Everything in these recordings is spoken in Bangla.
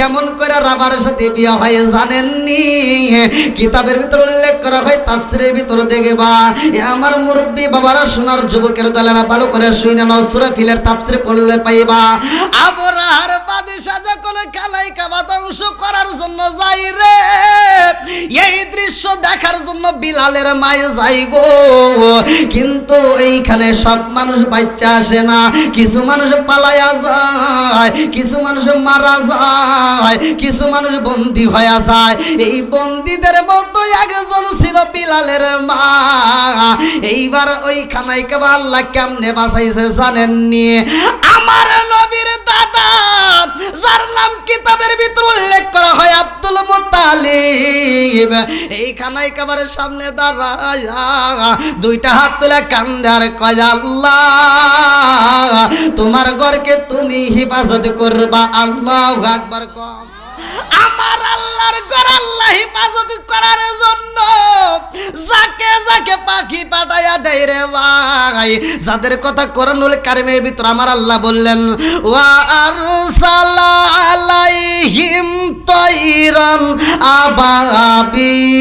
কেমন করে রাবারের সাথে বিয়ে হয় জানেননি? কিতাবের ভিতর উল্লেখ করা হয়, তাফসীরের ভিতর দেখবা। আমার মুরব্বী বাবারা, সোনার যুবকের দলেরা ভালো করে শুনে নাও, সূরা ফিলের তাফসীর পড়লে পাইবা। আবরার বাদশা যখন খানায় কাবা ধ্বংস করার জন্য যাই রে, এই দৃশ্য দেখার জন্য বিলালের মায়ে যাই গো। কিন্তু এইখানে সব মানুষ বাচ্চা আসে না, কিছু মানুষ পালায়া যায়, কিছু মানুষ মারা যায়, কিছু মানুষ বন্দী হয়ে যায়। এই বন্দীদের মতো একজন ছিল বিলালের মা। এইবার ওই খানায় কাবা আল্লাহ কেমনে বাঁচাইছে জানেননি? আমার নবীর দাদা, যার নাম কিতাবের ভিতর উল্লেখ করা হয় আব্দুল মুত্তালিব, এই খানায় কাবার সামনে দাঁড়ায়া দুইটা হাত তুলে কান্দে আর কয়, আল্লাহ তোমার ঘরকে তুমি হেফাজত করবা। আল্লাহু আকবার। কম আমার আল্লাহর ঘর আল্লাহ হেফাজত করার জন্য যাকে যাকে পাখি পাঠায়া দেয় রে ভাই, যাদের কথা কোরআনুল কারীমের ভিতর আমার আল্লাহ বললেন, ওয়া আরসালা আলাইহিম তায়রান আবাবিল।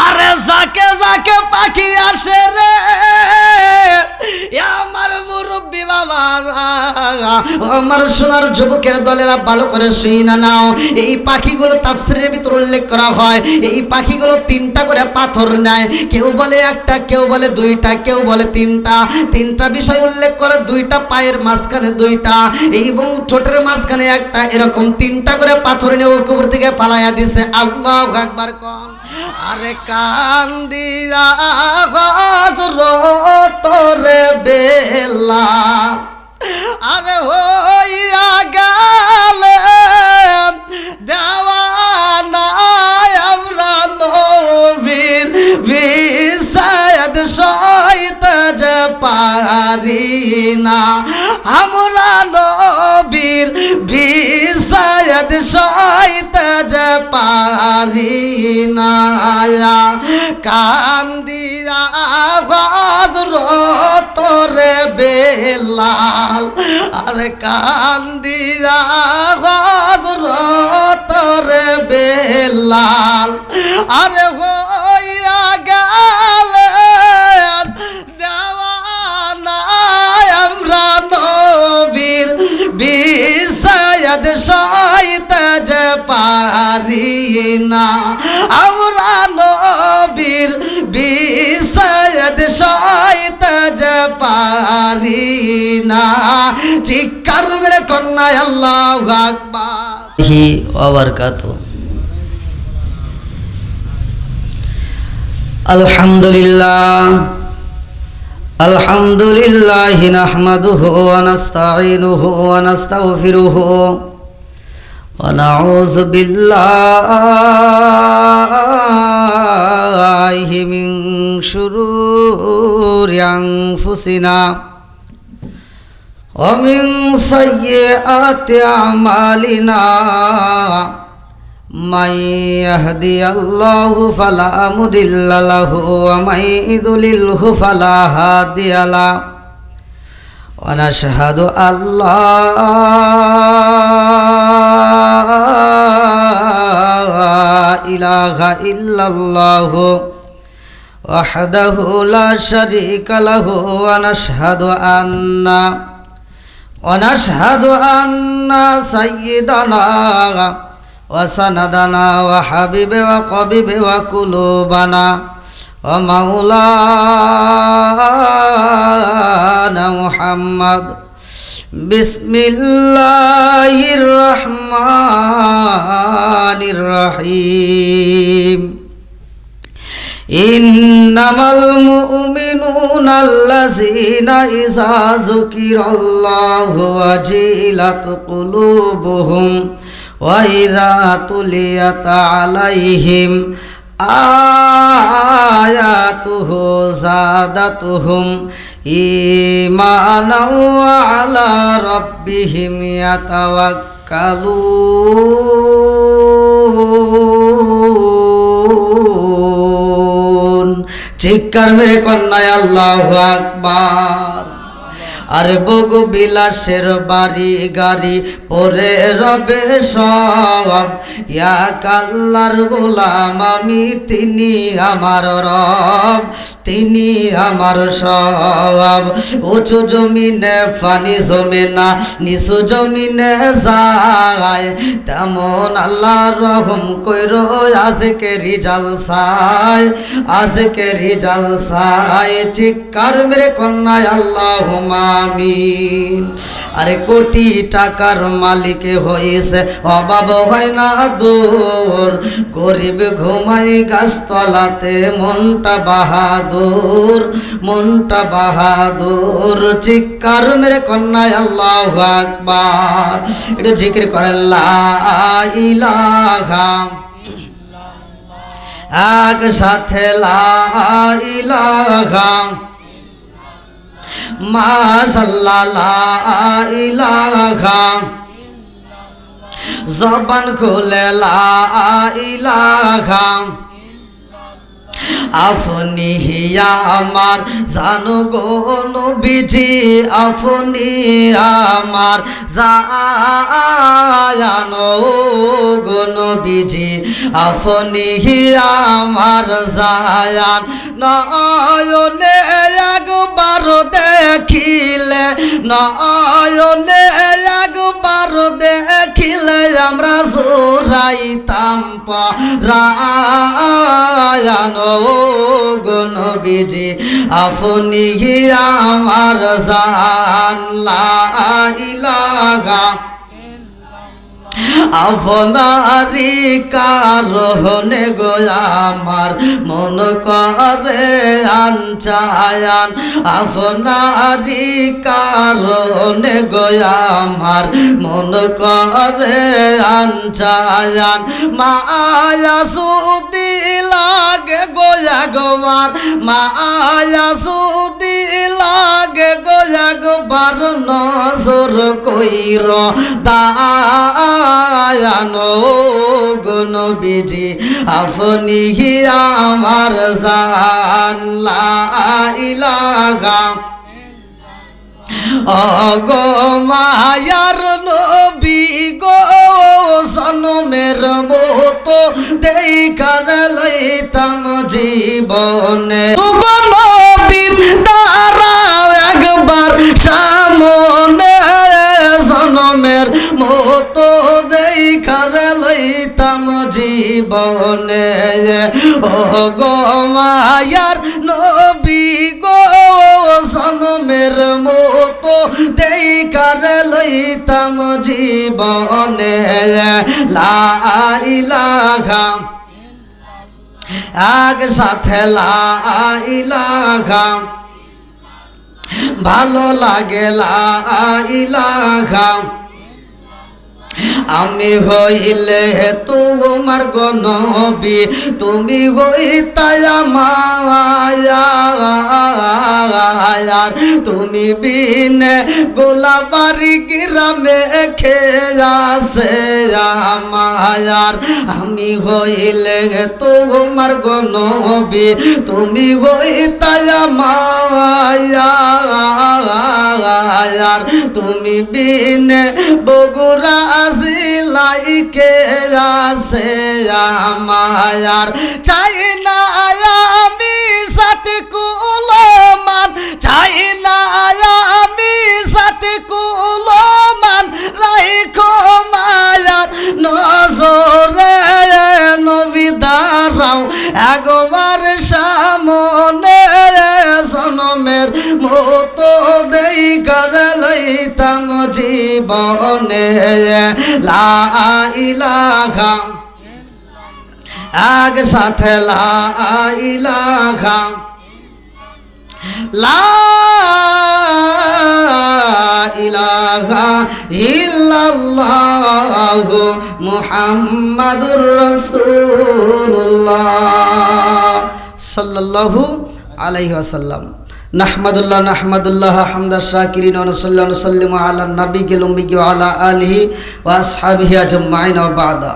আরে যাকে যাকে পাখি আসে রে, আমার মুরব্বী বাবা, আমার সোনার যুবকের দলেরা ভালো করে শুইনা নাও। এই পাখিগুলো তাফসীরের ভিতর উল্লেখ করা হয়, এই পাখিগুলো তিনটা করে পাথর নেয়। কেউ বলে একটা, কেউ বলে দুইটা, কেউ বলে তিনটা। তিনটা বিষয় উল্লেখ করে, দুইটা পায়ের মাঝখানে দুইটা এবং ঠোঁটের মাঝখানে একটা, এরকম তিনটা করে পাথর নিয়ে উপর থেকে পালাইয়া দিছে। আল্লাহু আকবার। কোন আরে কান্দিয়া তোরে বেলা, আরে হইয়া গেলে দেওয়ানা আমরা নবীর বিষাদ সইতে যে পারি না, আমরা নবীর বিষাদ সইতে যে পারি না। কান্দিয়া তোরে বেলাল, আরে কান্দিয়া তোরে বেলাল, আরে হইয়া গেলে দেওয়ানা আমরা নবীর বিষাদ সইতে যে পারি না, আমরা নবীর বিষাদ সইতে যে পারি না। চিৎকার মেরে কন্যা আল্লাহু আকবার ওয়া বারাকাতুহু। আলহামদুলিল্লাহ, আলহামদুলিল্লাহ নাহমাদুহু ওয়া নাস্তাঈনুহু ওয়া নাস্তাগফিরুহু ওয়া নাউযু বিল্লাহি মিন শুরুরি আনফুসিনা ওয়া মিন সাইয়্যাতি আমালিনা। মান ইয়াহদিয়াল্লাহু ফালা মুদিল্লা লাহু ওয়া মান ইউদ্লিলহু ফালা হাদিয়া লাহু। ওয়া নাশহাদু আল্লা ইলাহা ইল্লাল্লাহু ওয়াহদাহু লা শারীকা লাহু ওয়া নাশহাদু আন্না সাইয়্যিদানা ওয়া সানাদানা ওয়া হাবিবা ওয়া কবিবা ওয়া কুলুবানা ওয়া মাওলানা মুহাম্মদ। বিসমিল্লাহির রহমানির রহিম। ইন্নামাল মুমিনুনা আল্লাযীনা ইযা যুকিরাল্লাহু ওয়াজিলাত কুলুবুহুম ওয়া ইযা তুলিয়াত আলাইহিম আয়াতুহু যাদাতুহুম ঈমানাও ওয়া আলা রাব্বিহিম ইয়াতাওয়াক্কালুন। চিৎকার মেরে কন্যায় আল্লাহু আকবার। আরে বগু বিলাসের বাড়ি গাড়ি পরে রবে সব, এক আল্লাহর গোলাম আমি, তিনি আমার রব, তিনি আমার সব। উঁচু জমিনে পানি জমে না, নিচু জমিনে যায়, তেমন আল্লাহর রহম কইরো আজকে রিজাল সাই, আজকে রিজাল সাই। চিৎকার মেরে কন্যায় আল্লাহুম্মা আমিন। আরে কোটি টাকার মালিক হইছে অভাব হয় না দূর, গরিব ঘুমাই গাছতলাতে মনটা বাহাদুর, মনটা বাহাদুর। চিৎকার মেরে কন্যায় আল্লাহু আকবার। একটু জিকির করেন লা ইলাহা, এক সাথে লা ইলাহা, মাশাআল্লাহ লা ইলাহা, জবান খুলে লা ইলাহা, আপনি আমার জানো গো নবীজি, আপনি আমার জানো গো নবীজি, আপনি আমার জায়ান, নয়নে একবার দেখিলে, নয়নে একবার দেখিলে আমরা জোরাইতাম পরায়ান গো নবীজি, আপনি আমার জান। লা ইলাহা, আপনারি কারণে গো আমার মন করে আনচায়ান, আপনারি কারণে গো আমার মন করে আনচায়ান। মায়া সুদি লাগে গো একবার, মায়া সুদি লাগে গো একবার, নজর কইর দায়ানো গো নবীজি, আপনি আমার জান। লা ইলাহা, গো মায়ার নবী গো, জনমের মতো দেখার লইতাম জীবনে, গো নবীর দ্বারা একবার সামনে, জনমের মতো দেখার লইতাম জীবনে। ও গো মায়ার নবী গো, জনমের মতো দেখার লইতাম জীবনে। লা ইলাহা, এক সাথে লা ইলাহা, ভালো লাগে লা ইলাহা, আমি হইলে তোমার গো নবী, তুমি হইতাই আমার, তুমি বিনে গোলাবাড়ি গ্রামে খেয়াছে আমার। আমি হইলে তোমার গো নবী, তুমি হইতাই আমার, তুমি বিনে বগুড়া লাইকে আছে আমার। চাই না আমি সাথে কুলমান, চাই না আমি সাথে কুলমান, রাইখো মায়ার নজরে নবী দাঁড়াও একবার সামনে, জনমের মতো দেখার লইতাম জীবনে। লা ইলাহা, এক সাথে লা ইলাহা, লা ইলাহা ইল্লাল্লাহু মুহাম্মাদুর রাসূলুল্লাহ সাল্লাল্লাহু আলাইহি ওয়াসাল্লাম। নাহমাদুল্লাহ নাহমাদুল্লাহ হামদা শাকিরিন ওয়া নাসাল্লি ওয়া নুসাল্লিমু আলা নাবিয়িল উম্মি ওয়া আলা আলিহি ওয়া আসহাবিহি আজমাইন ওয়া বাদা।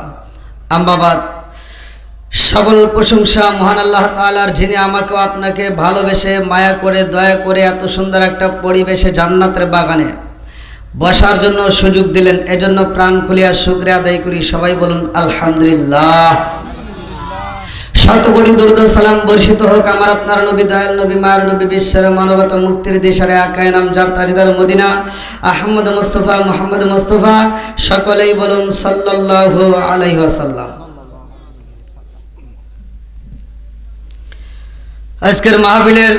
আম্মা বাদ। সকল প্রশংসা মহান আল্লাহ তাআলার, যিনি আমাকে আপনাকে ভালোবেসে মায়া করে দয়া করে এত সুন্দর একটা পরিবেশে জান্নাতের বাগানে বসার জন্য সুযোগ দিলেন। এজন্য প্রাণ খুলিয়া শুকরিয়া আদায় করি। সবাই বলুন আলহামদুলিল্লাহ। শত কোটি দরুদ ও সালাম বর্ষিত হোক আমার আপনার নবী, দয়াল নবী, মায়ের নবী, বিশ্বের মানবতা মুক্তির দিশারে আকায়ে নাম যার তাজদার মদিনা আহমদ মুস্তাফা মুহাম্মদ মুস্তাফা, সকলেই বলুন সাল্লাল্লাহু আলাইহি ওয়াসাল্লাম। আজকের মাহফিলের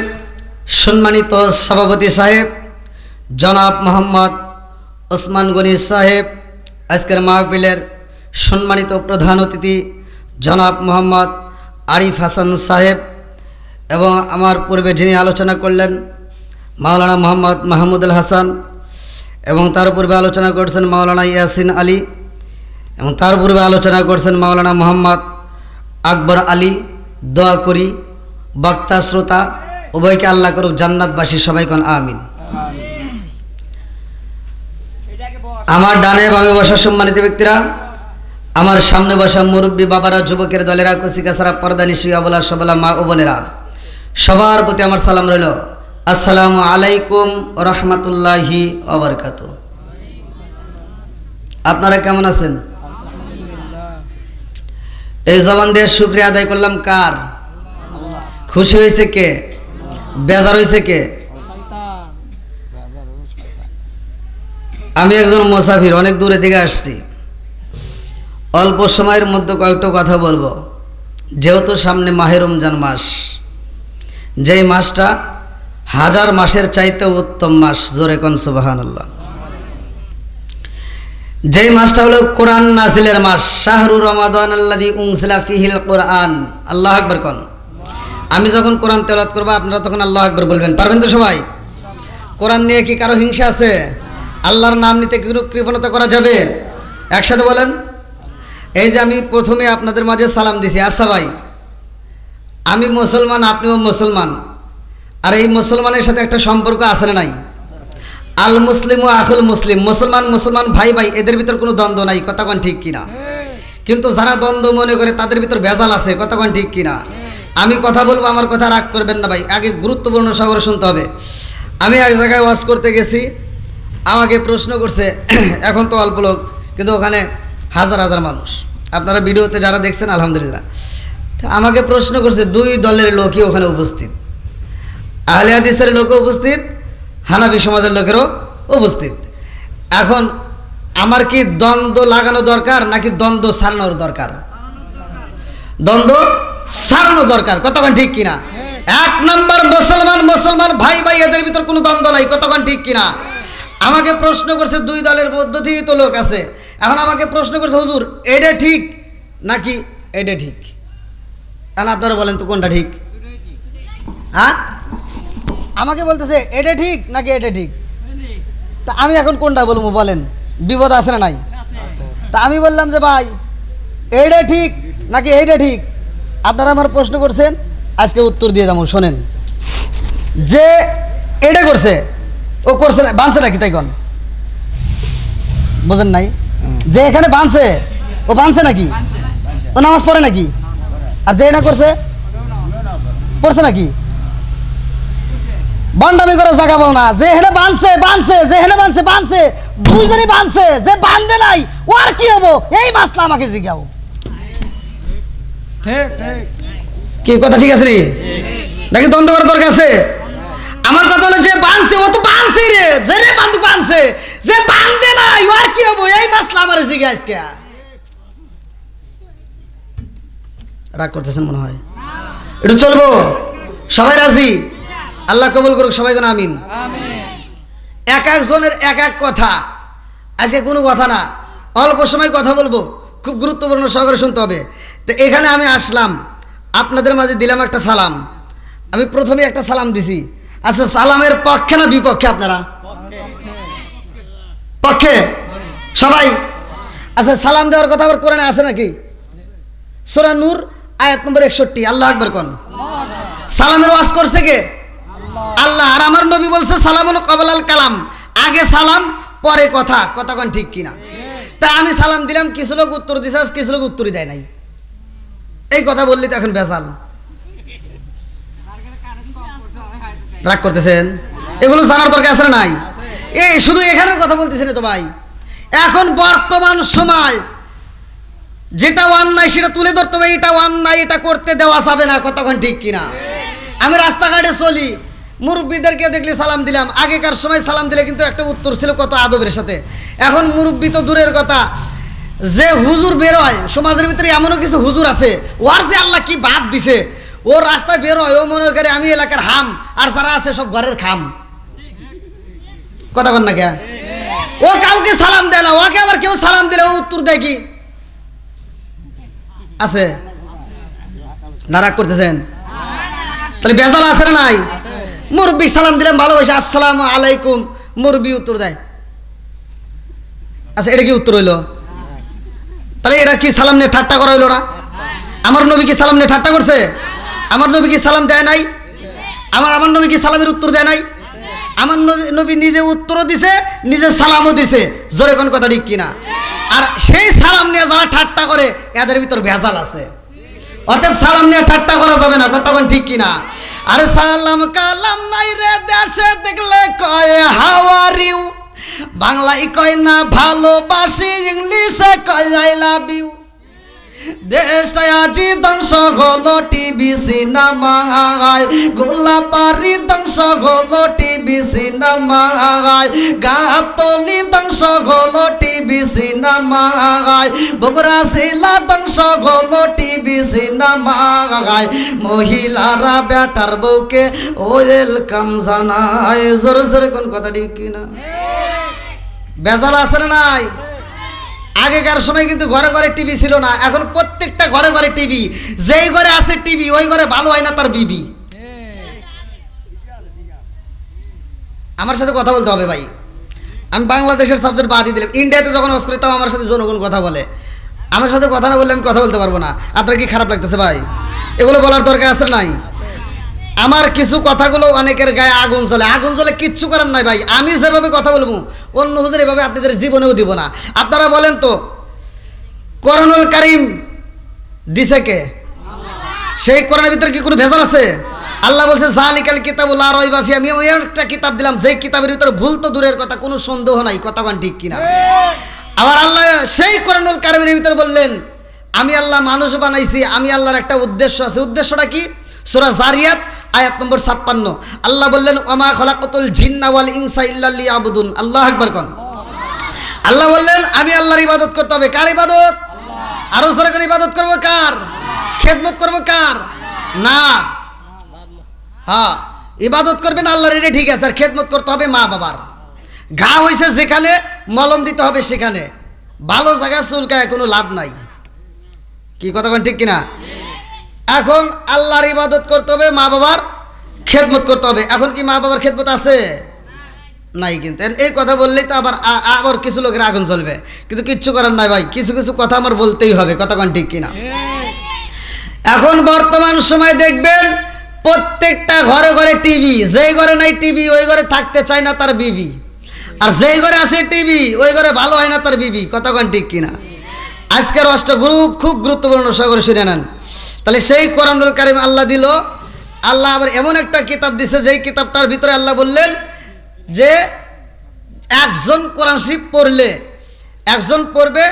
সম্মানিত সভাপতি সাহেব জনাব মোহাম্মদ ওসমান গনি সাহেব, আজকের মাহফিলের সম্মানিত প্রধান অতিথি জনাব মোহাম্মদ আরিফ হাসান সাহেব, এবং আমার পূর্বে যিনি আলোচনা করলেন মাওলানা মোহাম্মদ মাহমুদুল হাসান, এবং তার পূর্বে আলোচনা করছেন মাওলানা ইয়াসিন আলী, এবং তার পূর্বে আলোচনা করছেন মাওলানা মোহাম্মদ আকবর আলী। দোয়া করি বক্তা শ্রোতা উভয়কে আল্লাহ করুক জান্নাতবাসী, সবাই কোন আমিন। আমার ডানে বামে বসা সম্মানিত ব্যক্তিরা, আমার সামনে বসা মুরব্বী বাবারা, যুবকের দলেরা, কচিকাছারা, পর্দা নিশি অবলা সবলা মা ও বোনেরা, সবার প্রতি আমার সালাম রইল। আসসালামু আলাইকুম ওয়া রাহমাতুল্লাহি ওয়া বারাকাতুহু। আপনারা কেমন আছেন? এই জবান দিয়ে শুকরিয়া আদায় করলাম কার? খুশি হয়েছে কে? বেজার হয়েছে কে? আমি একজন মুসাফির, অনেক দূরে থেকে আসছি। অল্প সময়ের মধ্যে কয়েকটা কথা বলবো। যেহেতু সামনে মাহে রমজান মাস, যেই মাসটা হাজার মাসের চাইতে উত্তম মাস, জোরে কোন সুবহানাল্লাহ। যেই মাসটা হলো কোরআন নাজিলের মাস, শাহরু রমাদান আল্লাযী উনজিলা ফীহিল কোরআন। আল্লাহু আকবার কোন। আমি যখন কোরআন তেলাওয়াত করব আপনারা তখন আল্লাহু আকবার বলবেন, পারবেন তো সবাই? কোরআন নিয়ে কি কারো হিংসা আছে? আল্লাহর নাম নিতে কি কৃপণতা করা যাবে? একসাথে বলেন। এই যে আমি প্রথমে আপনাদের মাঝে সালাম দিছি, আচ্ছা ভাই আমি মুসলমান, আপনিও মুসলমান, আর এই মুসলমানের সাথে একটা সম্পর্ক আছে না নাই? আল মুসলিম ও আখুল মুসলিম, মুসলমান মুসলমান ভাই ভাই, এদের ভিতর কোনো দ্বন্দ্ব নাই, কথা কোন ঠিক কিনা? কিন্তু যারা দ্বন্দ্ব মনে করে তাদের ভিতর ভেজাল আছে, কথা কোন ঠিক কিনা? আমি কথা বলবো, আমার কথা রাগ করবেন না ভাই, আগে গুরুত্বপূর্ণ সহকারে শুনতে হবে। আমি এক জায়গায় ওয়াজ করতে গেছি, আমাকে প্রশ্ন করছে, এখন তো অল্প লোক, কিন্তু ওখানে হাজার হাজার মানুষ, আপনারা ভিডিওতে যারা দেখছেন আলহামদুলিল্লাহ। আমাকে প্রশ্ন করছে, দুই দলের লোকই ওখানে উপস্থিত, আহলে হাদিসের লোকও উপস্থিত, হানাফি সমাজের লোকেরও উপস্থিত। এখন আমার কি দ্বন্দ্ব লাগানো দরকার নাকি দ্বন্দ্ব সারানোর দরকার? দ্বন্দ্ব সারানো দরকার, কতক্ষণ ঠিক কিনা? এক নম্বর মুসলমান মুসলমান ভাই ভাই, এদের ভিতর কোনো দ্বন্দ্ব নাই, কতক্ষণ ঠিক কিনা? আমাকে প্রশ্ন করছে, দুই দলের মধ্য থেকেই তো লোক আছে, এখন আমাকে প্রশ্ন করছে, হুজুর এটা ঠিক নাকি এটা ঠিক? এখন আপনারা বলেন তো কোনটা ঠিক? হ্যাঁ, আমাকে বলতেছে এটা ঠিক নাকি এটা ঠিক, তা আমি এখন কোনটা বলবো বলেন? বিপদ আছে না নাই? তা আমি বললাম যে ভাই এইটা ঠিক নাকি এইটা ঠিক? আপনারা আমার প্রশ্ন করছেন, আজকে উত্তর দিয়ে যাবো। শোনেন, যে এটা করছে ও করছে না, বাঁধছে নাকি? তাই কোন বোঝেন নাই? যে এখানে বাঁধছে ও বাঁধছে নাকি? ও নামাজ পড়ে নাকি? আর যে এটা করছে পড়ছে নাকি? বন্ডামি করে জায়গা পাও না। যে হেনে বাঁধছে বাঁধছে, যে হেনে বাঁধছে বাঁধছে, দুইজনই বাঁধছে, যে বাঁধে নাই ও আর কি হবো? এই মাসলা আমাকে জিজ্ঞাও। কি কথা ঠিক আছে নাকি দ্বন্দ্ব করার দরকার আছে? আমার কথা হলো, যে বাঁধছে ও তো বাঁধছে রে, যে রে বাঁধু বাঁধছে, যে বাঁধে নাই ও আর কি হবো? এই মাসলা আমার জিজ্ঞা। আজকে রাগ করতেছেন মনে হয়, একটু চলবো? সবাই রাজি? আল্লাহ কবুল করুক, সবাই কোন আমিন। এক একজনের এক এক কথা, আজকে কোনো কথা না, অল্প সময় কথা বলবো, খুব গুরুত্বপূর্ণ সহকারে শুনতে হবে। তো এখানে আমি আসলাম, আপনাদের মাঝে দিলাম একটা সালাম। আমি প্রথমে একটা সালাম দিছি, আচ্ছা সালামের পক্ষে না বিপক্ষে? আপনারা পক্ষে সবাই? আচ্ছা সালাম দেওয়ার কথা আবার কোরআনে আছে নাকি? সূরা নূর আয়াত নম্বর 61, আল্লাহু আকবার কোন। সালামের ওয়াজ করছে কে? আল্লাহ। আর আমার নবী বলছে সালামুন ক্বাবলাল কালাম, আগে সালাম পরে কথা, কথা কোন ঠিক কিনা? তা আমি সালাম দিলাম, কিছু লোক উত্তর দিছে, কিছু লোক উত্তরই দেয় নাই। এই কথা বললি তো এখন বেজাল। রাগ করতেছেন? এগুলো জানার দরকার আছে না নাই? এই শুধু এখানের কথা বলতেছেন তো ভাই। এখন বর্তমান সময় যেটা অন্যায় সেটা তুলে ধরতে হবে, এটা অন্যায়, এটা করতে দেওয়া যাবে না। কতক্ষণ ঠিক কিনা? আমি রাস্তাঘাটে চলি, মুরব্বীদেরকে দেখলে সালাম দিলাম। আগেকার সময় সালাম দিলে কিন্তু একটা উত্তর ছিল কত আদবের সাথে। এখন মুরব্বী তো দূরের কথা, যে হুজুর বের হয় সমাজের ভিতরে, এমনও কিছু হুজুর আছে ওর যে আল্লাহ কি বাপ দিছে, ও রাস্তায় বের হয় ও মনে করে আমি এলাকার হাম, আর যারা আছে সব ঘরের খাম। কথা বল না কে? ও কাউকে সালাম দেয় না, ওকে আবার কেউ সালাম দিলে ও উত্তর দেয় কি আছে? নারাক করতেছেন? তাহলে বেজাল আছে না নাই? মুরব্বী সালাম দিলাম ভালোবাসে, আসসালামু আলাইকুম, মুরব্বী উত্তর দেয়। আচ্ছা, এটা কি উত্তর হইলো? তাহলে এটা কি সালাম নিয়ে ঠাট্টা করা হইলো না? আমার নবী কি সালাম নিয়ে ঠাট্টা করছে? আমার নবী কি সালাম দেয় নাই? আমার নবী কি সালামের উত্তর দেয় নাই? আমার নবী নিজে উত্তরও দিছে, নিজে সালামও দিছে। জোরে কোন কথা ঠিক কিনা? আর সেই সালাম নিয়ে যারা ঠাট্টা করে এদের ভিতর ভেজাল আছে। অতএব সালাম নিয়ে ঠাট্টা করা যাবে না। কথা কোন ঠিক কিনা? আরে সালাম কালাম নাই রে দেশে, দেখলে কয় হাউ আর ইউ, বাংলায় কয় না ভালোবাসি, ইংলিশে কয় আই লাভ ইউ। দেশটায় আজি ধ্বংস হলো টিভি সিনেমায়, গোলাপাড়ি ধ্বংস হলো টিভি সিনেমায়, গাবতলি ধ্বংস হলো টিভি সিনেমায়, বগুড়া জেলা ধ্বংস হলো টিভি সিনেমায়। মহিলারা বেটার বউকে ওয়েলকাম জানায়। জোরে জোরে কোন কথা ঠিক কিনা? বেজাল আছে না নাই? আগেকার সময় কিন্তু ঘরে ঘরে টিভি ছিল না, এখন প্রত্যেকটা ঘরে ঘরে টিভি। যেই ঘরে আছে টিভি ওই ঘরে ভালো হয় না তার বিবি। আমার সাথে কথা বলতে হবে ভাই। আমি বাংলাদেশের সাবজেক্ট বাদই দিলাম। ইন্ডিয়াতে যখন হজ করি তাও আমার সাথে জনগণ কথা বলে। আমার সাথে কথা না বললে আমি কথা বলতে পারবো না। আপনার কি খারাপ লাগতেছে ভাই? এগুলো বলার দরকার আছে নাই? আমার কিছু কথাগুলো অনেকের গায়ে আগুন জ্বলে, আগুন জ্বলে কিচ্ছু করার নাই ভাই। আমি যেভাবে কথা বলবো অন্য হুজুর এভাবে আপনাদের জীবনেও দিব না। আপনারা বলেন তো, কোরআনুল কারীম দিছে কে? সেই কোরআনের ভিতরে কি কোনো ভেজাল আছে? আল্লাহ বলছে যালিকাল কিতাবু লা রাইবা ফিহি, আমি এমন একটা কিতাব দিলাম যেই কিতাবের ভিতরে ভুল তো দূরের কথা, কোনো সন্দেহ নাই। কথা কোন ঠিক কিনা? আবার আল্লাহ সেই কোরআনুল কারীমের ভিতরে বললেন আমি আল্লাহ মানুষ বানাইছি, আমি আল্লাহর একটা উদ্দেশ্য আছে। উদ্দেশ্যটা কি? সূরা জারিয়াত আয়াত নম্বর 56 আল্লাহ বললেন ওমা খলাকাতুল জিন্না ওয়াল ইনসা ইল্লা লিয়াবুদুন। আল্লাহু আকবার কোন। আল্লাহ বললেন আমি আল্লাহর ইবাদত করতে হবে। কার ইবাদত? আরো জোরে করে ইবাদত করব কার? খেদমত করব কার? না, হ্যাঁ ইবাদত করবেন আল্লাহর, এটা ঠিক আছে। আর খেদমত করতে হবে মা বাবার। ঘা হয়েছে যেখানে মলম দিতে হবে সেখানে, ভালো জায়গায় চুলকায় কোনো লাভ নাই। কি কথা কোন ঠিক কিনা? এখন আল্লাহর ইবাদত করতে হবে, মা বাবার খেদমত করতে হবে। এখন কি মা বাবার খেদমত আছে? নাই। কিন্তু এই কথা বললেই তো আবার কিছু লোকের আগুন জ্বলবে, কিন্তু কিচ্ছু করার নাই ভাই। কিছু কিছু কথা আমার বলতেই হবে। কথা কোন ঠিক কিনা? এখন বর্তমান সময় দেখবেন প্রত্যেকটা ঘরে ঘরে টিভি। যেই ঘরে নাই টিভি ওই ঘরে থাকতে চায় না তার বিবি, আর যেই ঘরে আছে টিভি ওই ঘরে ভালো হয় না তার বিবি। কথা কোন ঠিক কিনা? আজকের অষ্ট গ্রুপ খুব গুরুত্বপূর্ণ, সকলে শুনে নেন। তাহলে সেই কোরআনুল কারীম আল্লাহ দিল। আল্লাহ আবার এমন একটা কিতাব দিছে যেই কিতাবটার ভিতরে আল্লাহ বললেন যে একজন কোরআন শরীফ পড়লে একজন পড়বে,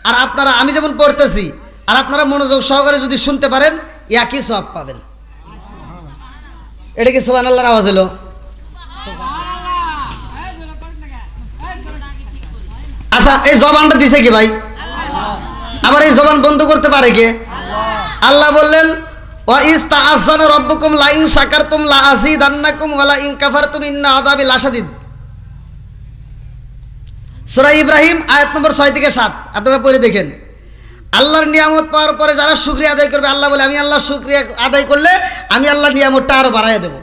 আর আপনারা আমি যেমন পড়তেছি আর আপনারা মনোযোগ সহকারে যদি শুনতে পারেন একই সওয়াব পাবেন। এটা কি সুবহানাল্লাহর আওয়াজ হলো? আচ্ছা, এই জবানটা দিছে কি ভাই? আবার এই জবান বন্ধ করতে পারে কে? আল্লাহ বললেন ওয়া ইস্তাআযানা রাব্বুকুম লা ইন শাকারতুম লা আযীদান্নাকুম ওয়া লা ইন কাফারতুম ইন্না আযাবি লাশাদীদ। সূরা ইব্রাহিম আয়াত নম্বর 6 থেকে 7 আপনারা পড়ে দেখেন। আল্লাহর নিয়ামত পাওয়ার পরে যারা শুকরিয়া আদায় করবে, আল্লাহ বলে আমি আল্লাহর শুকরিয়া আদায় করলে আমি আল্লাহ নিয়ামতটা আরো বাড়াইয়া দেব।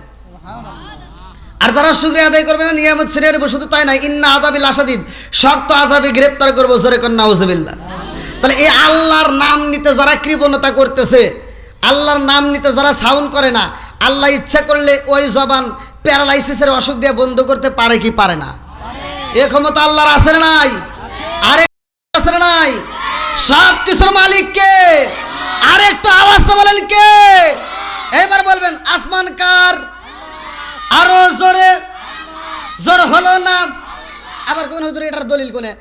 আর যারা শুকরিয়া আদায় করবে না, নিয়ামত ছেড়ে দেব। শুধু তাই না, ইন্না আযাবি লাশাদীদ, শক্ত আযাবে গ্রেফতার করব। জোরে কোন নাউযুবিল্লাহ। তাহলে এই আল্লাহর নাম নিতে যারা কৃপণতা করতেছে, আল্লাহর নাম নিতে যারা সাউন্ড করে না, আল্লাহ ইচ্ছা করলে ওই জবান প্যারালাইসিসের অসুখ দিয়ে বন্ধ করতে পারে কি পারে না? এ ক্ষমতা আল্লাহর আছে না নাই? আরে আছে না নাই? সব কিছুর মালিক কে? আর একটু আওয়াজটা বলেন কে? এবার বলবেন আসমান কার? আরো জোরে, জোর হলো না। আবার কোন হুজুর এটার দলিল কোনে?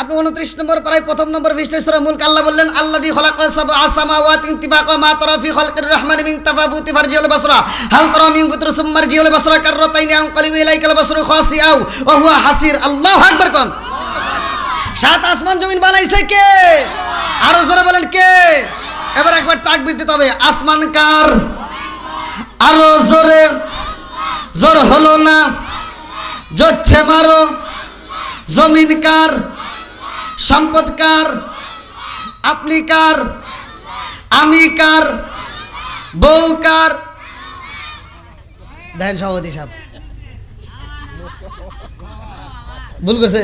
আপনি 29 নম্বর পারায় প্রথম নম্বর পৃষ্ঠায় সূরা মুলক আল্লাহ বললেন আল্লাযী খালাকা সাবআ সামাওয়াতি তিবাকা মা তারা ফি খালকির রহমানি মিন তাফাবুতি ফারজিউল বাসরা হাল তারা মিন ফুতর সুম্মা রজিউল বাসরা কাররাতাইনি আনকালিবু ইলাইকাল বাসরু খাসিআউ ওয়া হুয়া হাসির। আল্লাহু আকবার কোন? সাত আসমান জমিন বানাইছে কে? আরো জোরে বলেন কে? এবার একবার তাকবীর দিতে হবে। আসমান কার? আরো জোরে, জোর হলো না, জোচ্ছে মারো। জমিন কার? সম্পদ কার? আপনি কার? আমি কার? বউ কার? দেখেন সভাপতি সাহেব ভুল করছে,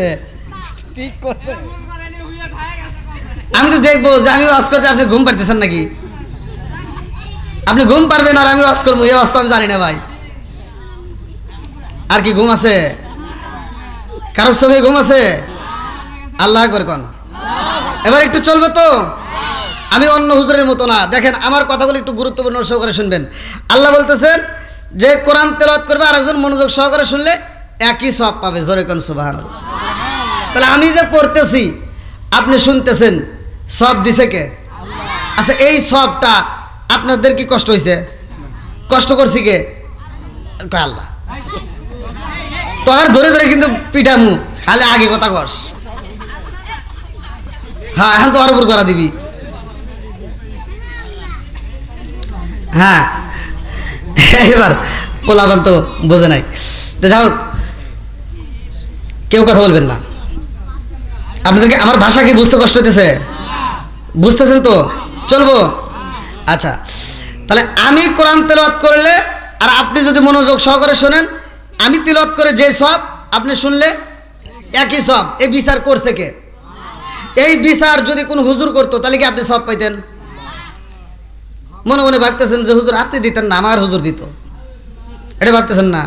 ঠিক করছে। আমি তো দেখবো যে আমি ওয়াজ করতে আপনি ঘুম পারতেছেন নাকি? আপনি ঘুম পারবেন আর আমি ওয়াজ করবো, এই ওয়াজ তো আমি জানি না ভাই। আর কি ঘুম আছে? কারোর সঙ্গে ঘুম আছে? আল্লাহ আকবার কোন? এবার একটু চলবে তো? আমি অন্য হুজুরের মতো না। দেখেন আমার কথাগুলো একটু গুরুত্বপূর্ণ সহকারে শুনবেন। আল্লাহ বলতেছেন যে কোরআন তেলাওয়াত করবে আর একজন মনোযোগ সহকারে শুনলে একই সওয়াব পাবে। জোরে কোন সুবহানাল্লাহ। তাহলে আমি যে পড়তেছি আপনি শুনতেছেন, সওয়াব দিছে কে? আচ্ছা এই সওয়াবটা আপনাদের কি কষ্ট হয়েছে? কষ্ট করছি কে? আল্লাহ। তো আর ধরে ধরে কিন্তু পিঠামু, খালি আগে কথা কস। হ্যাঁ এখন তো আর উপর করা দিবি। হ্যাঁ এবার পোলাপান তো বোঝে নাই। তো যাই হোক, কেউ কথা বলবেন না। আপনাদেরকে আমার ভাষা কি বুঝতে কষ্ট হইতেছে? বুঝতেছেন তো? চলবো? আচ্ছা, তাহলে আমি কোরআন তেলাওয়াত করলে আর আপনি যদি মনোযোগ সহকারে শোনেন, আমি তেলাওয়াত করে যে সওয়াব আপনি শুনলে একই সওয়াব। এই বিচার করছে কে? এই বিচার যদি কোন হুজুর করতো তাহলে কি আপনি সওয়াব পাইতেন? মনে মনে ভাবতেছেন যে হুজুর আপনি দিতেন না, আমার হুজুর দিত, এটা ভাবতেছেন না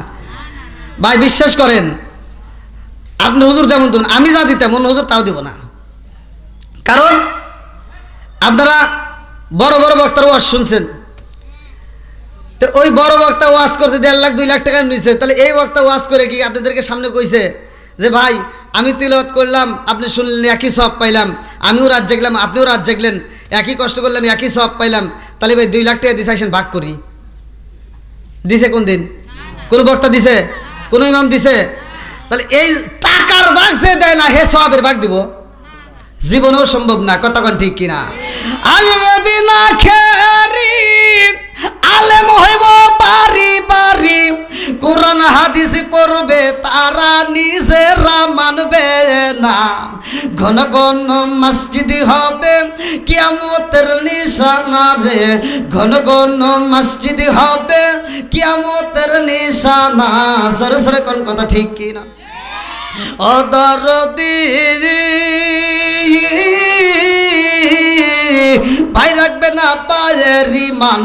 ভাই। বিশ্বাস করেন, আপনি হুজুর যেমন দেন, আমি যা দিতাম অন্য হুজুর তাও দিব না। কারণ আপনারা বড় বড় বক্তার ওয়াজ শুনছেন, তো ওই বড় বক্তা ওয়াজ করছে 1.5 লাখ 2 লাখ টাকা নিচ্ছে, তাহলে এই বক্তা ওয়াজ করে কি আপনাদেরকে সামনে কইছে যে ভাই আমি তিলাওয়াত করলাম আপনি শুনলেন একই সওয়াব পাইলাম, আমিও রাত জাগলাম আপনিও রাত জাগলেন, একই কষ্ট করলাম একই সওয়াব পাইলাম, তাহলে ভাই 2 লাখ টাকা দিছে আসেন ভাগ করি? দিছে কোন দিন? কোন বক্তা দিছে? কোন ইমাম দিছে? তাহলে এই টাকার ভাগ সে দেয় না, হে সওয়াবের ভাগ দিব? জীবনেও সম্ভব না। কতক্ষণ ঠিক কিনা? আলবেদি না খেরি আলেম হইব বাড়ি বাড়ি, কোরআন হাদিস পড়বে তারা নিজেরা মানবে না। ঘন ঘন মসজিদ হবে কিয়ামতের নিশানা রে, ঘন ঘন মসজিদ হবে কিয়ামতের নিশানা। সরে সরে কোন কথা ঠিক কিনা? ও দরদি ভাই রাখবে না পায়ের ইমান,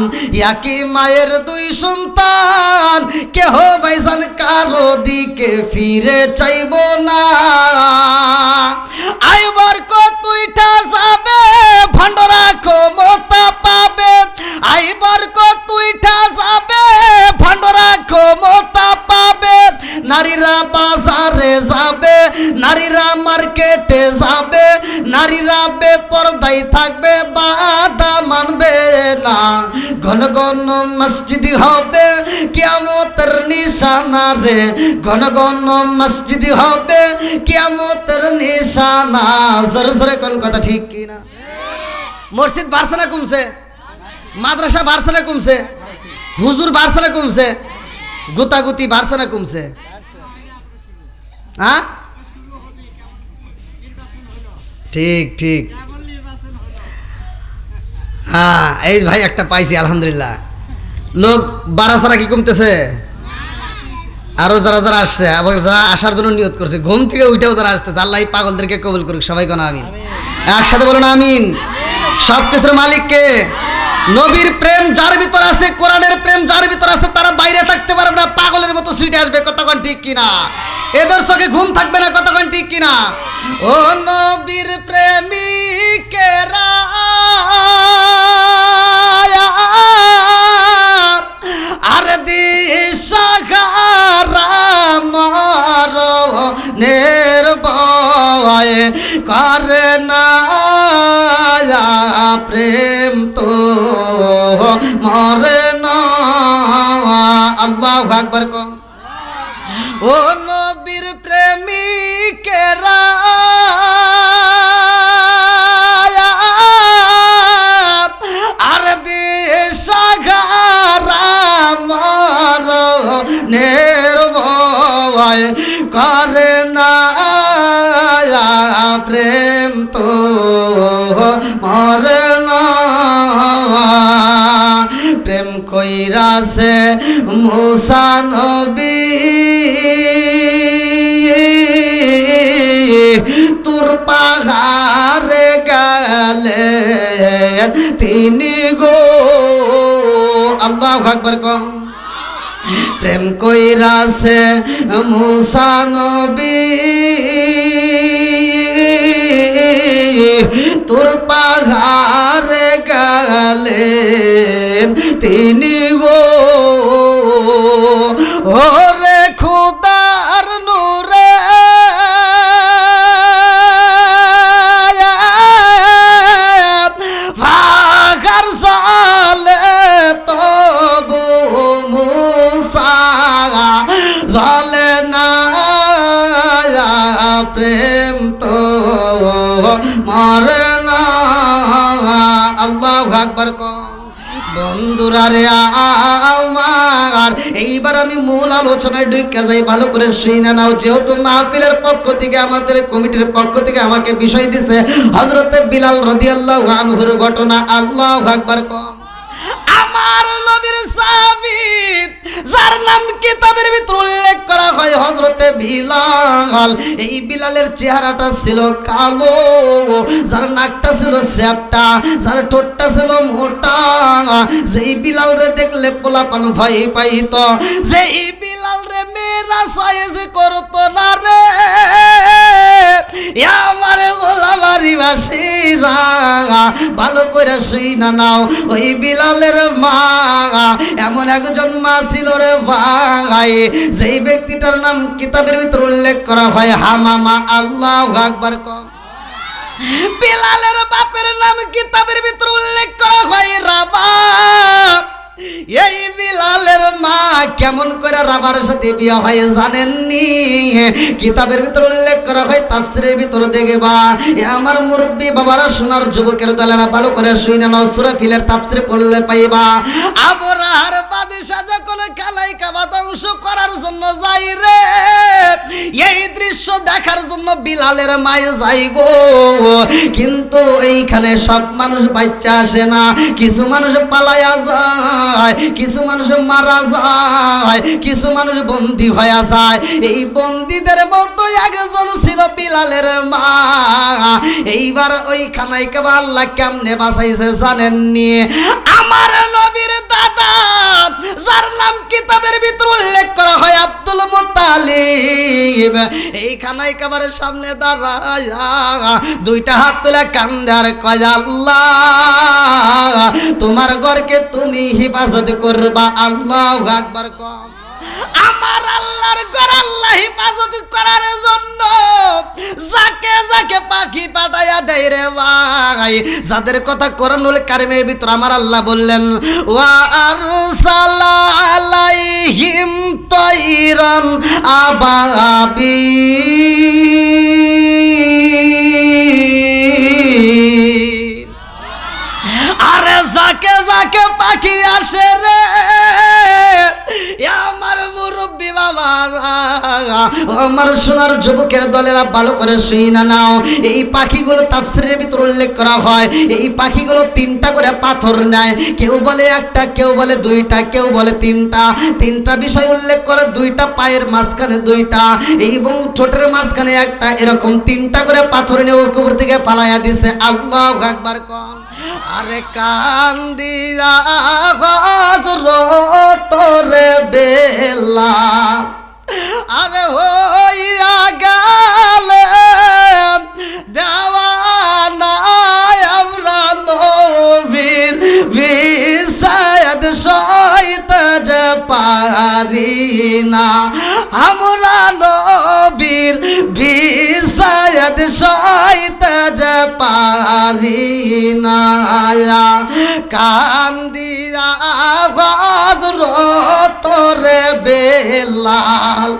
একই মায়ের 2 সন্তান, কেহ ভাইজান কারো দিকে ফিরে চাইব না। আইবার কতইটা যাবে ভান্ডরা ক্ষমতা পাবে, আইবার কতইটা যাবে ভান্ডরা ক্ষমতা পাবে। নারীরা বাজারে যাবে, নারীরা মার্কেটে যাবে, নারীরা বেপরদায় থাকবে, বাধা মানবে না। ঘন ঘন মসজিদ হবে কিয়ামতের নিশানা রে, ঘন ঘন মসজিদ হবে কিয়ামতের নিশানা। জোরে জোরে কোন কথা ঠিক কিনা? মসজিদ বাড়ছে না কমছে? মাদ্রাসা বাড়ছে না কমছে? হুজুর বাড়ছে না কমছে? গুতাগুতি বাড়ছে না কমছে? হ্যাঁ ঠিক ঠিক। হ্যাঁ এই ভাই একটা পাইছি আলহামদুলিল্লাহ। লোক বাড়া ছাড়া কি কমতেছে? আরো যারা যারা আসছে, আবার যারা আসার জন্য নিয়ত করছে, ঘুম থেকে উঠেও তারা আসতেছে। আল্লাহ এই পাগলদেরকে কবুল করুক। সবাই কোন আমিন? একসাথে বলুন আমিন। সবকিছুর মালিককে, নবীর প্রেম যার ভিতর আছে, কোরআনের প্রেম যার ভিতর আছে, তারা বাইরে থাকতে পারবে না, পাগলের মতো ছুটে আসবে। কতক্ষণ ঠিক কিনা? এদের চোখে ঘুম থাকবে না। কতক্ষণ ঠিক কিনা? ও নবীর প্রেমিকেরা করে না প্রেম তো মরে না। আল্লাহু আকবার কম। ও নবীর প্রেমিকেরা আর দিশাহারা মরণের ভয় করে না প্রেম তো মরে না। প্রেম কইরাছে মুসা নবী তুর পাহাড়ে গেলেন তিনি গো। আল্লাহু আকবার কম। প্রেম কইরাছে মুসা নবী তোর পাহাড়ে গেলেন তিনি গো। ওরে খুদার নূরে পাহাড় সালে তবু মুসা জলে না প্রেম তো মরে না। আল্লাহু আকবার কম। বন্ধুরা রে আমার, এইবার আমি মূল আলোচনায় ঢুকে যাই, ভালো করে শুনে নাও। যেহেতু মাহফিলের পক্ষ থেকে, আমাদের কমিটির পক্ষ থেকে আমাকে বিষয় দিছে হযরতে বিলাল রাদিয়াল্লাহু আনহুর ঘটনা। আল্লাহু আকবার কম। আমার নবীর সাহাবী যার নাম কিতাবের ভিতর উল্লেখ করা হয় হযরতে বিলাল। এই বিলালের চেহারাটা ছিল কালো, যার নাকটা ছিল চ্যাপ্টা, যার ঠোঁটটা ছিল মোটা। যেই বিলাল রে দেখলে পোলাপান ভয় পাইত, যেই বিলাল রে মেয়েরা সয়েজ করতো না রে। আমার গোলাবাড়ি বাসীরা ভালো করে শুইনা নাও, ওই বিলালের মা এমন একজন মা ছিল রে ভাই, যেই ব্যক্তিটার নাম কিতাবের ভিতর উল্লেখ করা হয় হামামা। আল্লাহু আকবার কম। বিলালের বাপের নাম কিতাবের ভিতর উল্লেখ করা হয় রাবা। এই বিলালের মা কেমন করে রাবার সাথে বিয়ে হয় জানেননি? কিতাবের ভিতর উল্লেখ করা হয়, তাফসীরের ভিতর দেখবা। আমার মুরব্বী বাবারা, সোনার যুবকের দলেরা ভালো করে শুনে নাও, সূরা ফিলের তাফসীর পড়লে পাইবা। আবরার বাদশা যখন খালাই কাবা ধ্বংস করার জন্য যাই রে, এই দৃশ্য দেখার জন্য বিলালের মায়ে যাই গো। কিন্তু এইখানে সব মানুষ বাচ্চা আসে না, কিছু মানুষ পালায়া যায়, কিছু মানুষ মারা যায়, কিছু মানুষ বন্দী হয়ে যায়। এই বন্দীদের মতো একজন ছিল বিলালের মা। এইবার ওই খানাই কাবা আল্লাহ কেমনে বাঁচাইছে জানেননি? আমার নবীর দাদা যার নাম কিতাবের ভিতর উল্লেখ করা হয় আব্দুল মুত্তালিব, এই খানাই কাবার সামনে দাঁড়ায়া দুইটা হাত তুলে কান্দে আর কয়, আল্লাহ তোমার ঘরকে তুমি হিফাজত করবা। আল্লাহু আকবার কম। আমার আল্লাহর ঘর আল্লাহ হিফাজত করার জন্য যাকে যাকে পাখি পাঠায়া দেয় রে ভাই, যাদের কথা কোরআনুল কারীমের ভিতর আমার আল্লাহ বললেন, ওয়া আরসালা আলাইহিম তাইরান আবাবিল। আরে যাকে যাকে পাখি আসে রে আমার মুরব্বী বাবা, আমার সোনার যুবকের দলেরা ভালো করে শুইনা নাও। এই পাখিগুলো তাফসীরের ভিতর উল্লেখ করা হয়, এই পাখিগুলো তিনটা করে পাথর নেয়। কেউ বলে একটা, কেউ বলে দুইটা, কেউ বলে তিনটা। তিনটা বিষয় উল্লেখ করে, দুইটা পায়ের মাঝখানে দুইটা এবং ঠোঁটের মাঝখানে একটা, এরকম তিনটা করে পাথর নিয়ে উপর থেকে পালাইয়া দিছে। আল্লাহু আকবার কম। আরে কান্দিয়া তোরে বেলা, আরে হইয়া গেলেন দেওয়ানা আমরা নবীর বিষাদ সইতে যে পারি না আমরা নবীর বিষাদ সইতে যে পারি না কান্দিয়া হযরত রে বেলাল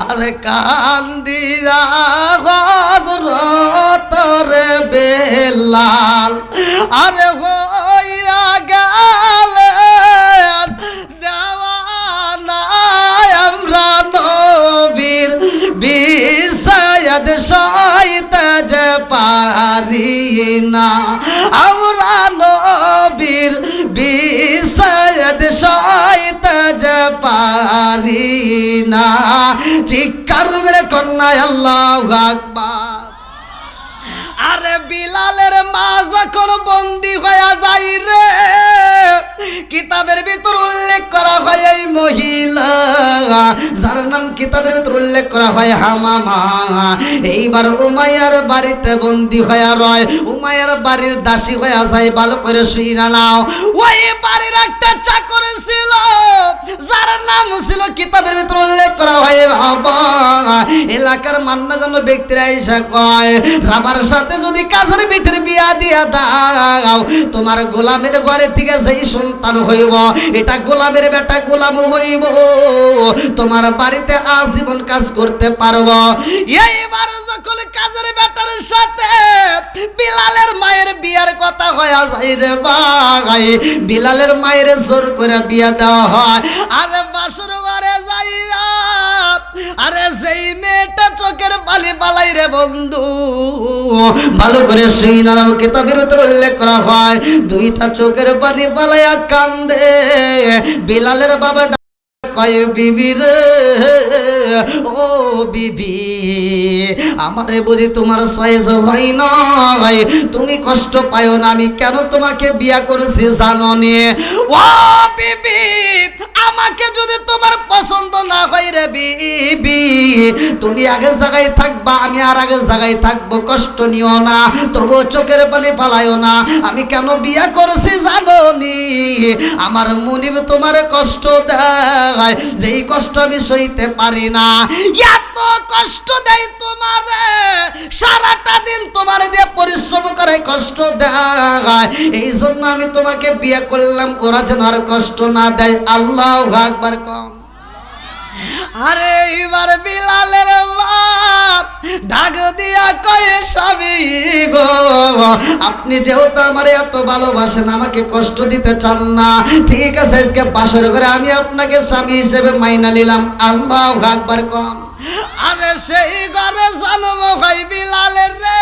আর কান্দিয়া হযরত রে বেলাল আরে হইয়া গেলেন দেওয়ানা আমরা নবীর বিষাদ সইতে যে পারি না আমরা নবীর বিষাদ সইতে যে পারি না চিৎকার মেরে কন্যা আল্লাহু আকবার আরে বিলালের মা যখন বন্দী হয়ে যায় রে কিতাবের ভিতর উল্লেখ করা হয় এই মহিলা যার নাম কিতাবের ভিতর উল্লেখ করা হয় হামামা এইবার উমাইয়ার বাড়িতে বন্দী হয়ে রয় উমাইয়ার বাড়ির দাসী হয়ে যায় ভালো করে শুইনা নাও ওই বাড়ির একটা চাকর ছিল যার নাম ছিল কিতাবের ভিতর উল্লেখ করা হয় রাবা এলাকার মান্যগণ্য ব্যক্তিরা এসে কয় রাবার সাথে যদি কাজের মেয়ের বিয়া দিয়া দাও তোমার গোলামের ঘরে থেকে যেই সন্তান হইব এটা গোলামের বেটা গোলাম হইব তোমার বাড়িতে আজীবন কাজ করতে পারবো এইবার যখন কাজের বেটার সাথে বিলালের মায়ের বিয়ার কথা হয়ে যায় রে ভাই বিলালের মায়ের জোর করে বিয়া দেওয়া হয় আরে বাসর ঘরে যাইয়া আরে যেই মেয়েটা চোখের পালি পালাই রে বন্ধু ভালো করে সেই নাম কিতাবের ভিতর উল্লেখ করা হয় দুইটা চোখের পানি পালাইয়া কান্দে বিলালের বাবা কয় বিবি রে ও বিবি আমারে বুঝি তোমার সয়েজ হয় নয় তুমি কষ্ট পায়ো না আমি কেন তোমাকে বিয়া করেছি জানো নে ও বিবি আমাকে যদি তোমার পছন্দ না হয় রে বিবি তুমি আগের জায়গায় থাকবা আমি আর আগের জায়গায় থাকবো কষ্ট নিও না তবু চোখের পানি ফালাইও না আমি কেন বিয়া করেছি জানো নি আমার মুনিব তোমার কষ্ট দেয় যেই কষ্ট আমি সইতে পারি না এত কষ্ট দেয় তোমারে সারাটা দিন তোমার দিয়ে পরিশ্রম করে কষ্ট দেয় এই জন্য আমি তোমাকে বিয়ে করলাম ওরা যেন আর কষ্ট না দেয় আল্লাহু আকবার কম আরে এবার বিলালের বাপ ডাক দিয়া কয়ে স্বামী গো আপনি যেহেতু আমার এত ভালোবাসেন আমাকে কষ্ট দিতে চান না ঠিক আছে আজকে বাসর করে আমি আপনাকে স্বামী হিসেবে মাইনা নিলাম আল্লাহু আকবার কম আরে সেই ঘরে জন্ম হয় বিলালের রে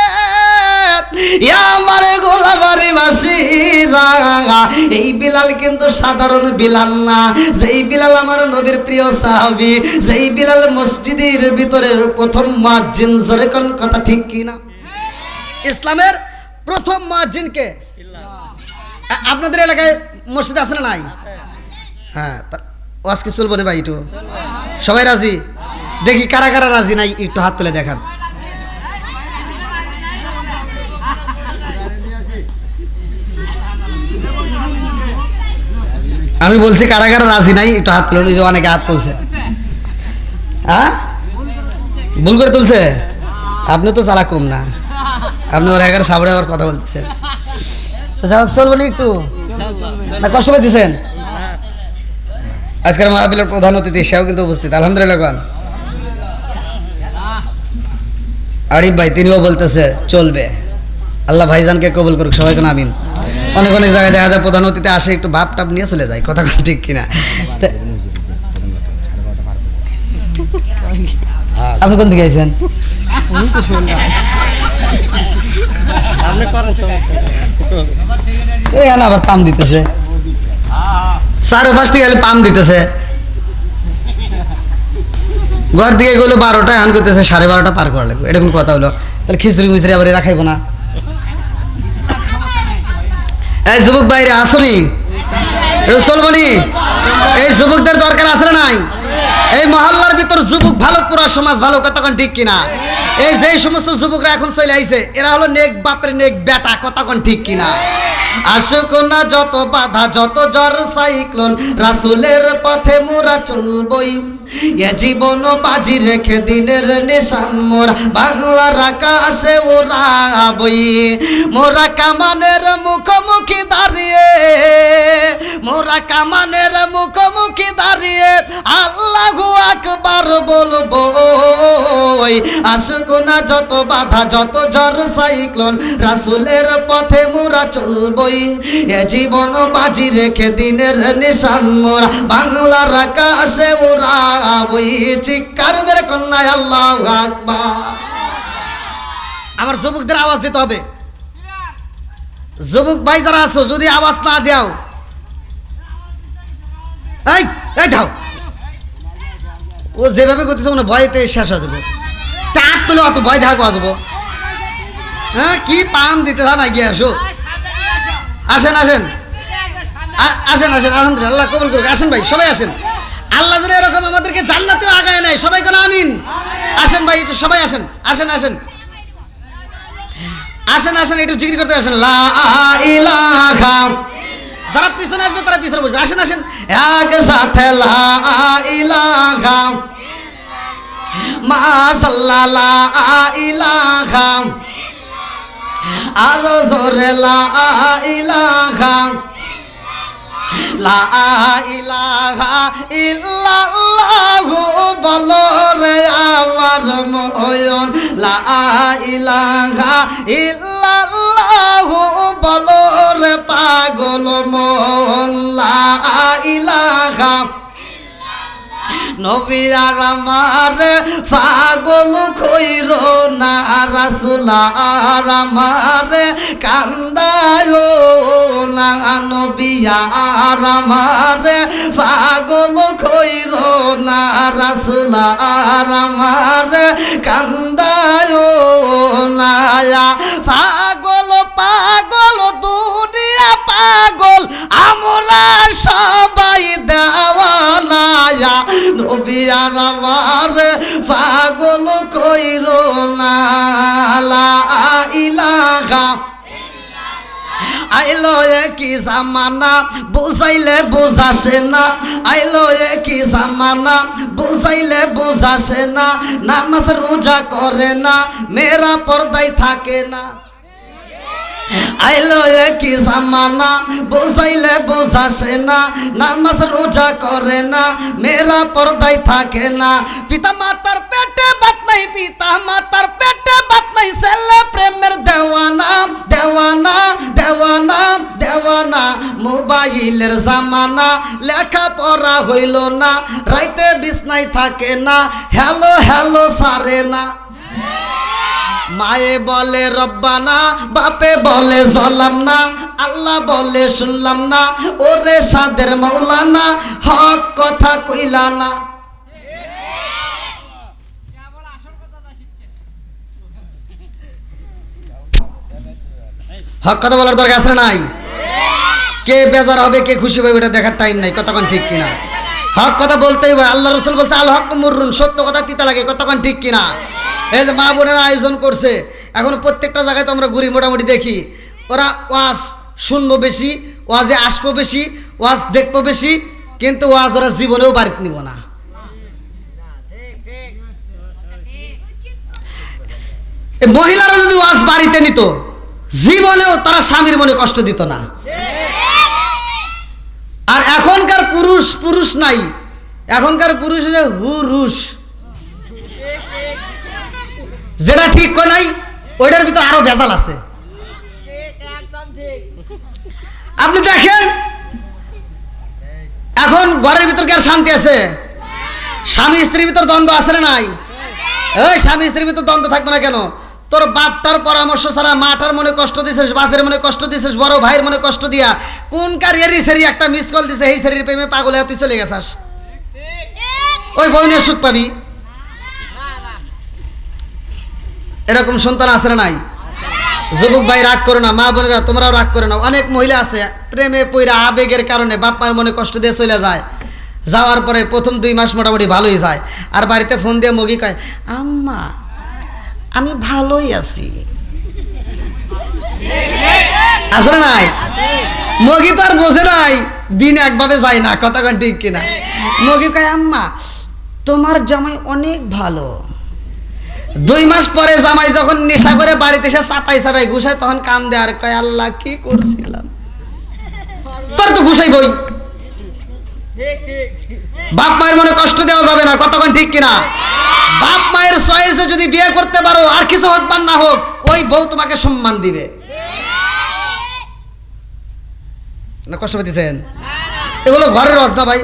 আমার গোলাবাড়ি বাসীরা এই বিলাল কিন্তু সাধারণ বিলাল না যেই বিলাল আমার নবীর প্রিয় সাহাবী যেই বিলাল মসজিদের ভিতরের প্রথম মুয়াজ্জিন জোরে কোন কথা ঠিক কি না ইসলামের প্রথম মুয়াজ্জিন কে আপনাদের এলাকায় মসজিদ আছে না নাই হ্যাঁ ওয়াজ কি চলবে না ভাই একটু সবাই রাজি দেখি কারা কারা রাজি নাই একটু হাত তুলে দেখান আমি বলছি কারা কারা রাজি নাই একটু হাত তুলে যে অনেকে হাত তুলছে হ্যাঁ ভুল করে তুলছে আপনি তো চালাক কম না আপনি ওর এগারো সাবড়ে আবার কথা বলতেছেন যাই হোক চলবো না একটু না কষ্ট পাইতেছেন আজকের মাহফিলের প্রধান অতিথি সেও কিন্তু উপস্থিত আলহামদুলিল্লাহ গান আরিফ ভাই তিনিও বলতেছে চলবে আল্লাহ ভাইজানকে কবুল করুক সবাই কোন আমিন অনেক অনেক জায়গায় দেখা যায় প্রধান অতিথি আসে একটু ভাব টাপ নিয়ে চলে যায় কথা ঠিক কিনা আপনি কোন দিকে আছেন আবার পাম দিতেছে চারো পাঁচ থেকে পাম দিতেছে ঘর দিকে গেলো 12টায় আন করতেছে 12:30 পার করা লাগবে এটা কোন কথা হলো তাহলে খিচুড়ি মিচুড়ি আবার রাখাইবো না এই যুবক বাইরে আসনি চলবনি এই যুবকদের দরকার আছে না নাই এই মহল্লার ভিতর যুবক ভালো পুরা সমাজ ভালো কতক্ষণ ঠিক কিনা এই যে সমস্ত যুবকরা এখন চলে আইছে এরা হলো নেক বাপের নেক বেটা, কথা কোন ঠিক কিনা? আসুক না যত বাধা যত ঝড় সাইক্লোন, রাসূলের পথে মোরা চলবই, এ জীবন বাজি রেখে দিনের নিশান মোরা বাংলার আকাশে উড়াবই। মোরা কামানের মুখোমুখি দাঁড়িয়ে, মোরা কামানের মুখোমুখি দাঁড়িয়ে আল্লাহু আকবার বলবো। আসুক না যত বাধা যত ঝড় সাইক্লোন, রাসূলের পথে মোরা চলবই, এ জীবন বাজি রেখে দিনের নিশান মোরা বাংলার আকাশে উড়াবই। চিৎকার মেরে কন্যা আল্লাহু আকবার। আমার যুবকদের আওয়াজ দিতে হবে। যুবক ভাই যারা আছো যদি আওয়াজ না দাও, এই এই দাও, ও যেভাবে করতেছে মনে ভয়তে শেষ হয়ে যাবে। তার তুলে অত ভয় দেখা পাওয়া যাবো। হ্যাঁ কি পান দিতে না গিয়ে আসো। আসেন আসেন আসেন আসেন, আলহামদুলিল্লাহ আল্লাহ কবুল করুক। আসেন ভাই সবাই আসেন। আল্লাহ যেন এরকম আমাদেরকে জান্নাতেও আগায় নেয়, সবাই কোন আমিন। আসেন ভাই একটু সবাই আসেন, আসেন আসেন আসেন আসেন, একটু জিকির করতে আসেন। লা ইলাহা, যারা পিছনে আসবে তারা পিছনে বসবে। আসেন আসেন একসাথে লা ইলাহা মাশাআল্লাহ, লা ইলাহা আরো জোরে লা ইলাহা, লা ইলাহা ইল্লাল্লাহু বলো রে আমার ময়ন, লা ইলাহা ইল্লাল্লাহু বলো রে পাগল মন, লা ইলাহা নবী আর আমার পাগল কইর না, রাসূল আর আমার কান্দায় না, নবী আর আমার পাগল কইর না, রাসূল আর আমার কান্দায় না। পাগল পাগল দুনিয়া পাগল, আমরা সবাই দেওয়ানা, নবী আর আমার পাগল কইর না। লা ইলাহা আইলো কি জামানা বুঝাইলে বুঝাসে না, আইলো কি জামানা বুঝাইলে বুঝাসে না, নামাজ রোজা করে না, মেয়েরা পর্দায় থাকে না। আইলো কি জামানা বুঝাইলে বুঝাসে না, নামাজ রোজা করে না, মেয়েরা পর্দায় থাকে না। পিতা মাতার পেটে ভাত নাই, পিতা মাতার পেটে ভাত নাই, ছেলে প্রেমের দেওয়ানা দেওয়ানা দেওয়ানা দেওয়ানা। মোবাইলের জামানা লেখা পড়া হইল না, রাইতে বিছনায় থাকে না, হ্যালো হ্যালো সারে না। মায়ে বলে রব্বানা, বাপে বলে জলাম না, আল্লাহ বলে শুনলাম না, ওরে সাদের মৌলানা হক কথা কইলা না। হক কথা বলার দরকার আছে নাই? কে বেজার হবে কে খুশি হবে ওটা দেখার টাইম নাই, কতক্ষণ ঠিক কিনা? হক কথা বলতেই হয়। আল্লাহ রসুল বলছে আল হক মুররুন, সত্য কথা তিতা লাগে, কতক্ষণ ঠিক কিনা? এই যে মা বোনেরা আয়োজন করছে, এখন প্রত্যেকটা জায়গায় তো আমরা ঘুরি মোটামুটি দেখি, ওরা ওয়াজ শুনবো বেশি, ওয়াজে আসবো বেশি, ওয়াজ দেখবো বেশি, কিন্তু ওয়াজ ওরা জীবনেও বাড়িতে নিব না। মহিলারা যদি ওয়াজ বাড়িতে নিত, জীবনেও তারা স্বামীর মনে কষ্ট দিত না। আর এখনকার পুরুষ পুরুষ নাই, এখনকার পুরুষ হুরুষ, যেটা ঠিক কো নাই ওইটার ভিতর আরো ভেজাল আছে। আপনি দেখেন এখন ঘরের ভিতর কি আর শান্তি আছে? স্বামী স্ত্রীর ভিতর দ্বন্দ্ব আছে না নাই? এই স্বামী স্ত্রীর ভিতর দ্বন্দ্ব থাকবে না কেন? তোর বাপটার পরামর্শ ছাড়া মাটার মনে কষ্ট দিছিস, বাপের মনে কষ্ট দিছিস, বড় ভাইয়ের মনে কষ্ট দিয়া কোন কারিয়ারি সেরি একটা মিস কল দিছে, এই সেরির প্রেমে পাগল হয়ে তুই চলে গেছাস, ওই বোনের সুখ পাবি। এরকম সন্তান আছে না নাই? যুবক ভাই রাগ করো না, মা বোনেরা তোমরাও রাগ করে না। অনেক মহিলা আছে প্রেমে পইরা আবেগের কারণে বাপ মায়ের মনে কষ্ট দিয়ে চলে যায়, যাওয়ার পরে প্রথম 2 মাস মোটামুটি ভালোই যায়, আর বাড়িতে ফোন দিয়ে মগি কয় আম্মা আমি ভালোই আছি। আসলে নাই মগি তো আর বোঝে নাই, দিন একভাবে যায় না, কথা কন ঠিক কিনা? মগি কয় আম্মা তোমার জামাই অনেক ভালো। 2 মাস পরে জামাই যখন নেশা করে বাড়িতে এসে চাপাই চাপাই ঘুষায়, তখন কান্দে আর কয় আল্লাহ কি করছিলাম। তোর তো ঘুষাই বই। বাপ মায়ের মনে কষ্ট দেওয়া যাবে না, কতক্ষণ ঠিক কিনা? বাপ মায়ের চয়েসে যদি বিয়ে করতে পারো, আর কিছু হোক বা না হোক, ওই বউ তোমাকে সম্মান দিবে না। কষ্ট পেতেছেন? এগুলো ঘরের অবস্থা ভাই।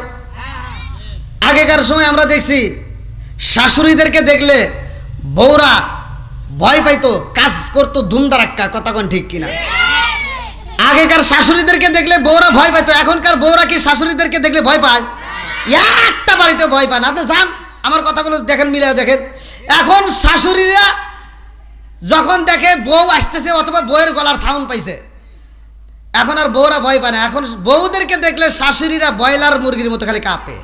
আগেকার সময় আমরা দেখছি শাশুড়িদেরকে দেখলে বউরা ভয় পাইতো, কাজ করতো ধুমধারাক্কা, কতক্ষণ ঠিক কিনা? আগেকার শাশুড়িদেরকে দেখলে বউরা ভয় পাইতো, এখনকার বউরা কি শাশুড়িদেরকে দেখলে ভয় পায়? একটা বাড়িতে ভয় পান। আপনি যান, আমার কথাগুলো দেখেন, মিলে দেখেন। এখন শাশুড়িরা যখন দেখে বউ আসতেছে অথবা বউয়ের গলার সাউন্ড পাইছে, এখন আর বউরা ভয় পায় না। এখন বউদেরকে দেখলে শাশুড়িরা ব্রয়লার মুরগির মতো খালি কাঁপে।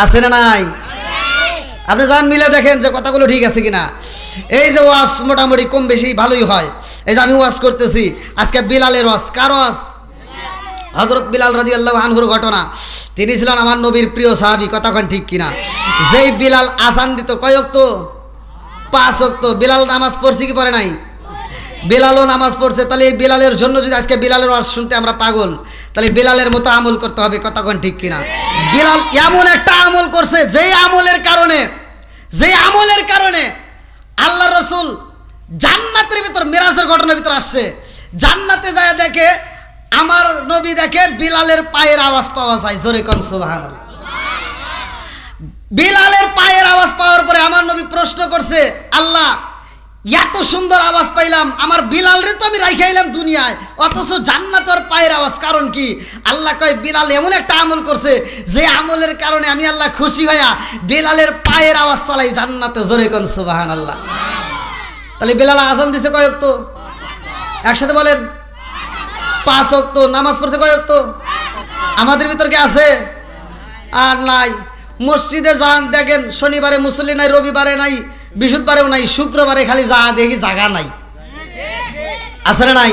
আছে না নাই? আপনি যান, মিলে দেখেন যে কথাগুলো ঠিক আছে কিনা। এই যে ওয়াজ মোটামুটি কম বেশি ভালোই হয়। এই যে আমি ওয়াজ করতেছি আজকে বিলালের ওয়াজ। কার ওয়াজ? হযরত বিলাল রাদিয়াল্লাহু আনহুর ঘটনা। তিনি ছিলেন আমার নবীর প্রিয় সাহাবী, কতক্ষণ ঠিক কিনা? যেই বিলাল আযান দিত কয় ওয়াক্ত? 5 ওয়াক্ত। বিলাল নামাজ পড়ছে কি পড়ে নাই? বিলালও নামাজ পড়ছে। তাহলে এই বিলালের জন্য যদি আজকে বিলালের ওয়াজ শুনতে আমরা পাগল, তাহলে বিলালের মতো আমল করতে হবে, কতক্ষণ ঠিক কিনা? বিলাল এমন একটা আমল করছে, যেই আমলের কারণে আল্লাহ রসুল জান্নাতের ভিতর, মেরাজের ঘটনার ভিতর আসছে, জান্নাতে যায় দেখে, আমার নবী দেখে বিলালের পায়ের আওয়াজ পাওয়া যায়। জোরে কোন সুবহানাল্লাহ। বিলালের পায়ের আওয়াজ পাওয়ার পরে আমার নবী প্রশ্ন করছে, আল্লাহ এত সুন্দর আওয়াজ পাইলাম, আমার বিলালরে তো আমি রাইখাইলাম দুনিয়ায়, অথচ জান্নাতের পায়ের আওয়াজ, কারণ কি? আল্লাহ কয় বিলাল এমন একটা আমল করছে, যে আমলের কারণে আমি আল্লাহ খুশি হইয়া বিলালের পায়ের আওয়াজ চালাই জান্নাতে। জোরে কোন সুবহানাল্লাহ। তাহলে বিলাল আযান দিছে কয় ওয়াক্ত? একসাথে বলেন। 5 ওয়াক্ত। নামাজ পড়ছে কয় ওয়াক্ত? আমাদের ভিতর কি আছে? আর নাই। মসজিদে যান, দেখেন শনিবারে মুসল্লি নাই, রবিবারে নাই, বৃহস্পতিবারেও নাই, শুক্রবারে খালি যা দেখি জায়গা নাই। আছে না নাই?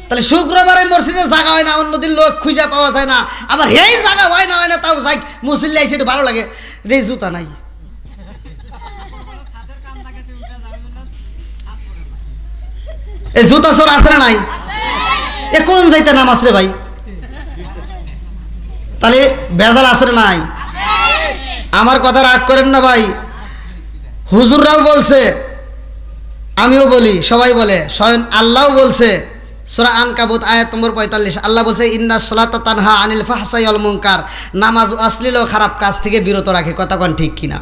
তাহলে শুক্রবারে মসজিদে জায়গা হয় না, অন্যদিন লোক খুঁজে পাওয়া যায় না, আবার এই জায়গা হয় না, তাও যাই মুসল্লি আইসে একটু ভালো লাগে, এই জুতা নাই। এই জুতা চোর আছে না নাই? এ কোন যাইতে নামাজ রে ভাই? তাহলে বেজাল আছে না নাই? আমার কথা রাগ করেন না ভাই। হুজুররাও বলছে, আমিও বলি, সবাই বলে, স্বয়ং আল্লাহও বলছে। সূরা আনকাবুত আয়াত নম্বর 45, আল্লাহ বলছে ইন্নাস সালাতা তানহা আনিল ফাহশাই ওয়াল মুনকার, নামাজ অশ্লীল ও খারাপ কাজ থেকে বিরত রাখে, কতক্ষণ ঠিক কিনা?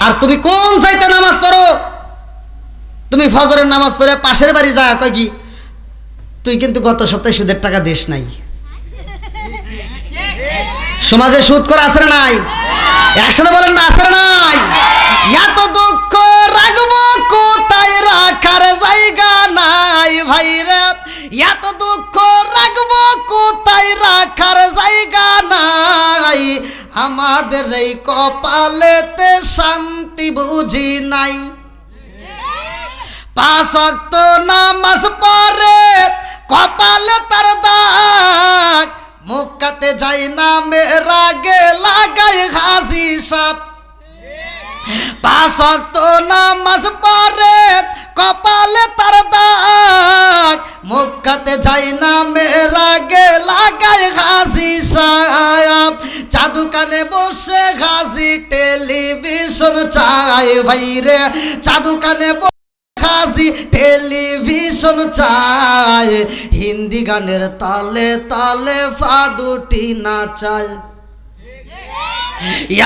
আর তুমি কোন চাইতে নামাজ পড়ো? তুমি ফজরের নামাজ পড়ে পাশের বাড়ি যা কয় কি, তুই কিন্তু গত সপ্তাহে সুদের টাকা দিস নাই। সমাজে সুদ করে আছে না নাই? একসাথে বলেন না, আছে না নাই? এত দুঃখ রাখবো কোথায়, রাখার জায়গা নাই ভাই রে। এত দুঃখ রাখবো কোথায়, রাখার জায়গা নাই। আমাদের এই কপালেতে শান্তি বুঝি নাই। 5 ওয়াক্ত নামাজ পড়ে কপালে তার দাগ, মুক্কাতে যাই না মেরাগে লাগাই হাসি সাপ। 5 ওয়াক্ত নামাজ পড়ে কপালে তার দাগ, মুক্কাতে যাই না মেরাগে লাগাই হাসি সাপ। জাদু কানে বসে হাসি টেলিভিশন চাই ভাই রে, জাদু কানে হাসি টেলিভিশন চায়, হিন্দি গানের তালে তালে ফাদুটি নাচায়।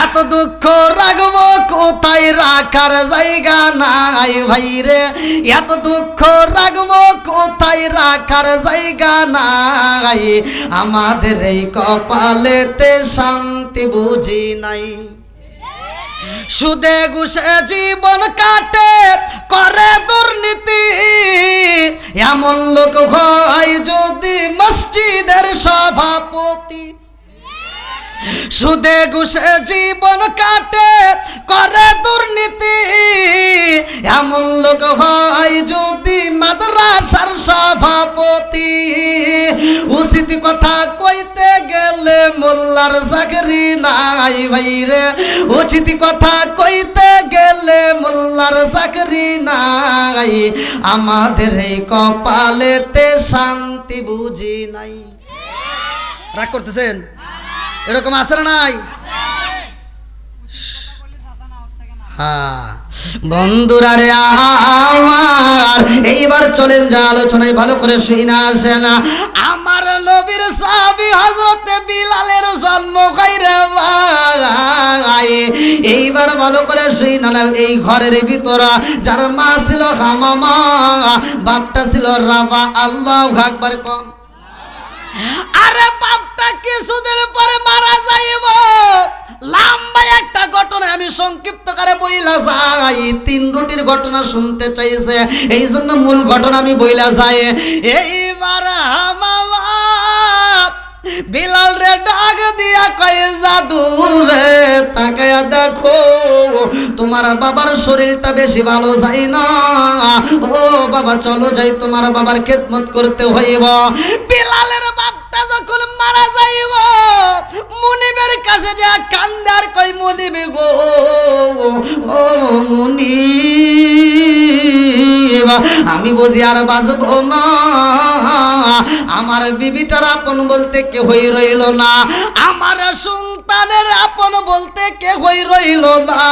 এত দুঃখ রাখবো কোথায়, রাখার জায়গা নাই ভাই রে। এত দুঃখ রাখবো কোথায়, রাখার জায়গা নাই। আমাদের এই কপালেতে শান্তি বুঝি নাই। সুদে ঘুষে জীবন কাটে করে দুর্নীতি, এমন লোক হয় যদি মসজিদের সভাপতি। সুদে ঘুষে জীবন কাটে করে দুর্নীতি, এমন লোক হয় যদি মাদ্রাসার সভাপতি। উচিত কথা কইতে গেলে মোল্লার চাকরি নাই ভাইরে, উচিত কথা কইতে গেলে মোল্লার চাকরি নাই, আমাদের এই কপালেতে শান্তি বুঝি নাই। রাগ করতেছেন? এরকম আছে না নাই? হ্যাঁ বন্ধুরা রে আমার, এইবার চলেন যা আলোচনায় ভালো করে শুনে আসেন। আমার নবীর সাহাবী হযরতে বিলালের জন্ম কইরে ভাই, এইবার ভালো করে শুনে না। এই ঘরের ভিতর যার মা ছিল হামামা, বাপটা ছিল রাবা। আল্লাহু আকবার কম। আরে বাপটা কিছুদিন পরে মারা যাইব। লম্বা একটা ঘটনা আমি সংক্ষিপ্ত করে বইলা যাই, 3 রুটির ঘটনা শুনতে চাইছে, এই জন্য মূল ঘটনা আমি বইলা যাই। এইবার হামামা বিলাল রে ডাক দিয়া কয়, জাদু রে তাকায়া দেখো তোমার বাবার শরীরটা বেশি ভালো যায় না, ও বাবা চলো যাই, তোমার বাবার খেদমত করতে হইব। বিলালের বাপটা যখন মারা যাইব, মুনিবের কাছে যা কান্দার কই, মুনিব গো ও মুনিব, আমি বুঝি আর বাঁচব না, আমার বিবিটার আপন বলতে কেহই রইল না, আমার সন্তানের আপন বলতে কেহই রইল না,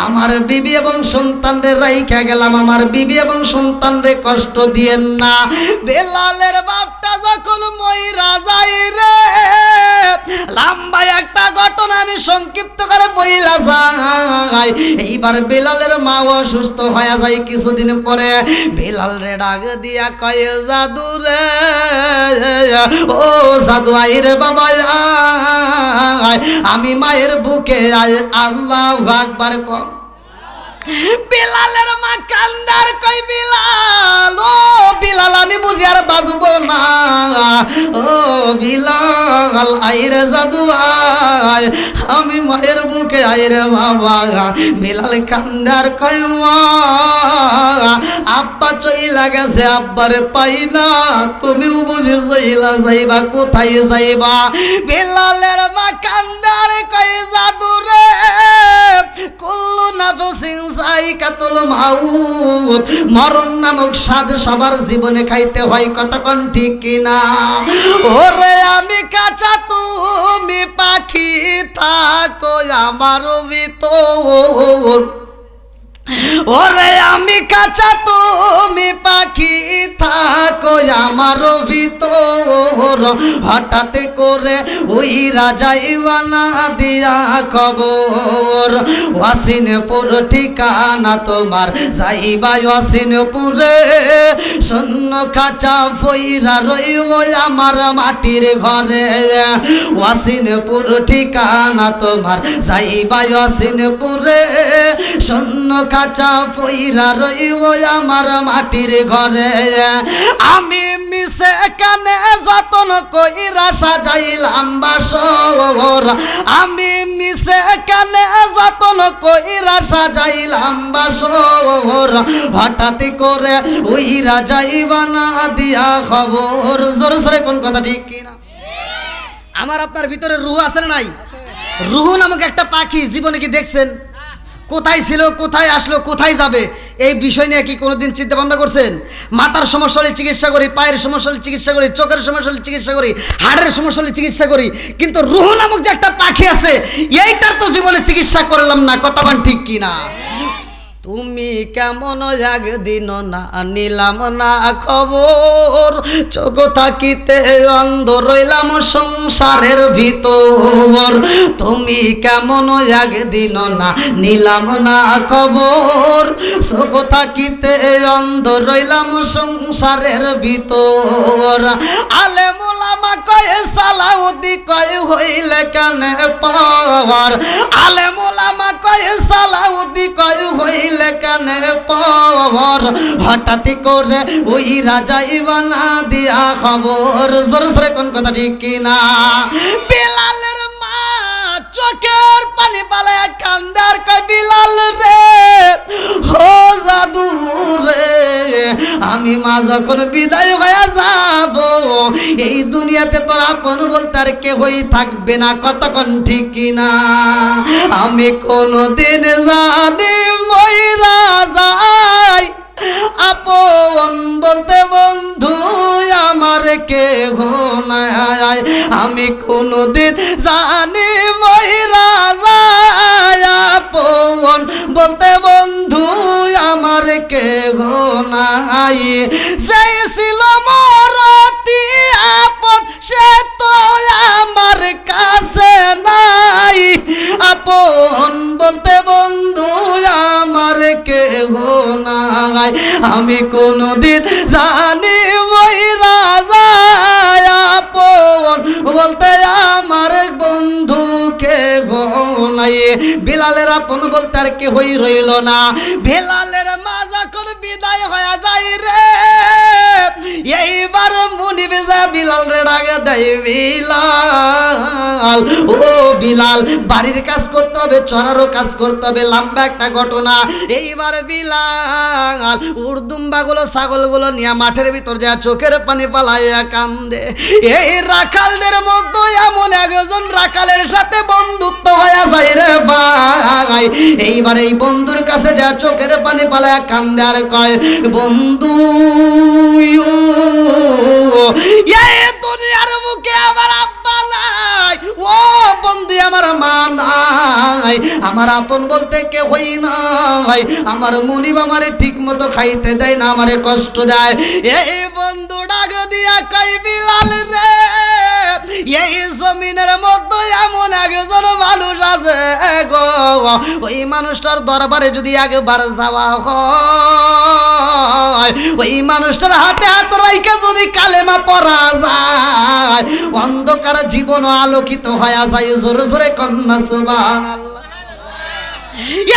আমার বিবি এবং সন্তানরে রাইখা গেলাম, আমার বিবি এবং সন্তানরে কষ্ট দিয়েন না। বেলালের বাপটা যখন মইরা যায় রে, লম্বা একটা ঘটনা আমি সংক্ষিপ্ত করে বইলা যাই। এইবার বেলালের মা অসুস্থ হয়ে যায়। কিছুদিন পরে বেলাল রে ডাক দিয়া কয়, জাদু রে ও জাদু আই রে বাবা আয়, আমি মায়ের বুকে আয়। আল্লাহু আকবার কম। বিলালের মা কান্দার কই, বিলাল ও বিলাল আমি বুঝি আর বাঁচব না, ও বিলাল আইরে জাদু আয়, আমি মায়ের বুকে আইরে বাবা। বিলাল কান্দার কই, মা আব্বা চইলা গেছে, আব্বারে পাই না, তুমিও বুঝি চইলা যাইবা, কোথায় যাইবা? বিলালের মা কান্দার কই, জাদু রে কুল্লু নাফসিন যায়কাতুল মাউত, মরণ নামক স্বাদ সবার জীবনে খাইতে হয়, কতক্ষণ ঠিক কিনা? ওরে আমি কাঁচা তুমি পাখি, থাকো আমার ভিতর, ওরে আমি কাঁচা তুমি পাখি, থাকো আমার ভিতর, হঠাৎ করে ওই রাজাইবা না দিয়া খবর, ওয়াসিনপুর ঠিকানা তোমার, যাইবা ওয়াসিনপুরে, শূন্য খাঁচা ফইরা রইব আমার মাটির ঘরে, ওয়াসিনপুর ঠিকানা তোমার, যাইবা ওয়াসিনপুরে, শূন্য কাঁচা ফইরা রইব আমার মাটির ঘরে। আমি মিশে কানে যতন কইরা সাজাইলাম বাসর, আমি মিশে কানে যতন কইরা সাজাইলাম বাসর, হঠাৎ করে উইরা যাইবা না দিয়া খবর। জোরে জোরে কোন কথা ঠিক কিনা? আমার আপনার ভিতরে রুহ আছে না নাই? রুহ নামক একটা পাখি জীবনে কি দেখছেন? কোথায় ছিল, কোথায় আসলো, কোথায় যাবে, এই বিষয় নিয়ে কি কোনোদিন চিন্তা ভাবনা করছেন? মাথার সমস্যা হলে চিকিৎসা করি, পায়ের সমস্যা হলে চিকিৎসা করি, চোখের সমস্যা হলে চিকিৎসা করি, হাড়ের সমস্যা হলে চিকিৎসা করি, কিন্তু রুহ নামক যে একটা পাখি আছে, এইটার তো জীবনে চিকিৎসা করলাম না। কথাবান ঠিক কিনা? তুমি কেমন একদিন না নিলাম না খবর, চোখ থাকিতে অন্ধ রইলাম সংসারের ভিতর, তুমি কেমন একদিন না নিলাম না খবর, চোখ থাকিতে অন্ধ রইলাম সংসারের ভিতর। আলেম ওলামা কয়ে সালাউদ্দি কয়ে হইলে কানে পাওয়ার, আলেম ওলামা কয়ে সালাউদ্দি কয়ে হইলে কানে পাওয়ার, হঠাৎ করে ওই রাজা ইবানা দিয়া খবর। জোরে জোরে কোন কথা ঠিক কিনা? বেলালের চোখের পানি পালায় কান্দার কয় বিলাল রে ও জাদু রে আমি মা যখন বিদায় হয়ে যাব এই দুনিয়াতে তোর আপন বলতে আর কেউই থাকবে না কতক্ষণ ঠিক কিনা আমি কোনদিন জানি মইরা যাই আপন বলতে বন্ধু আমার কেহ নাই আমি কোনদিন জানি মইরা যাই আপন বলতে বন্ধু আমার কেহ নাই যেই ছিল মরতি আপন সে তো আমার কাছে নাই আপন বলতে বন্ধু আমার কেহ নাই আমি কোনদিন জানি মইরা যাই আপন বলতে আমার বন্ধু কেহ নাই বিলালের আপন বলতে আর কেহই রইল না বিলালের মা যখন বিদায় হয়ে যায় রে এইবার মুনি বেজা বিলাল রে ডাকে দেয় বিলাল ও বিলাল বাড়ির কাজ করতে হবে চড়ারও কাজ করতে হবে লম্বা একটা ঘটনা এইবার বিলাল উর্দুম্বাগুলো ছাগলগুলো নিয়ে মাঠের ভিতর যা চোখের পানি পালাইয়া কান্দে এই রাখালদের মধ্যে এমন একজন রাখালের সাথে বন্ধুত্ব হয়ে যায় রে ভাই এইবার এই বন্ধুর কাছে যা চোখের পানি পালাইয়া কান্দে আর কয় বন্ধু এই দুনিয়ার মুখে আমার আব্বা নাই ও বন্ধু আমার মা নাই আমার আপন বলতে কেউ হই নাই আমার মুনিব আমারে ঠিক মতো খাইতে দেয় না আমারে কষ্ট দেয় এই বন্ধু ডাক দিয়া কই বিলাল রে এই জমিনের মধ্যে এমন একজন মানুষ আছে গো ওই মানুষটার দরবারে যদি একবার যাওয়া হয় ওই মানুষটার হাতে হাত রাইখা যদি কালেমা পড়া যায় অন্ধকার জীবন আলোকিত হয়ে যায় জোরে জোরে কন্যা সুবহানাল্লাহ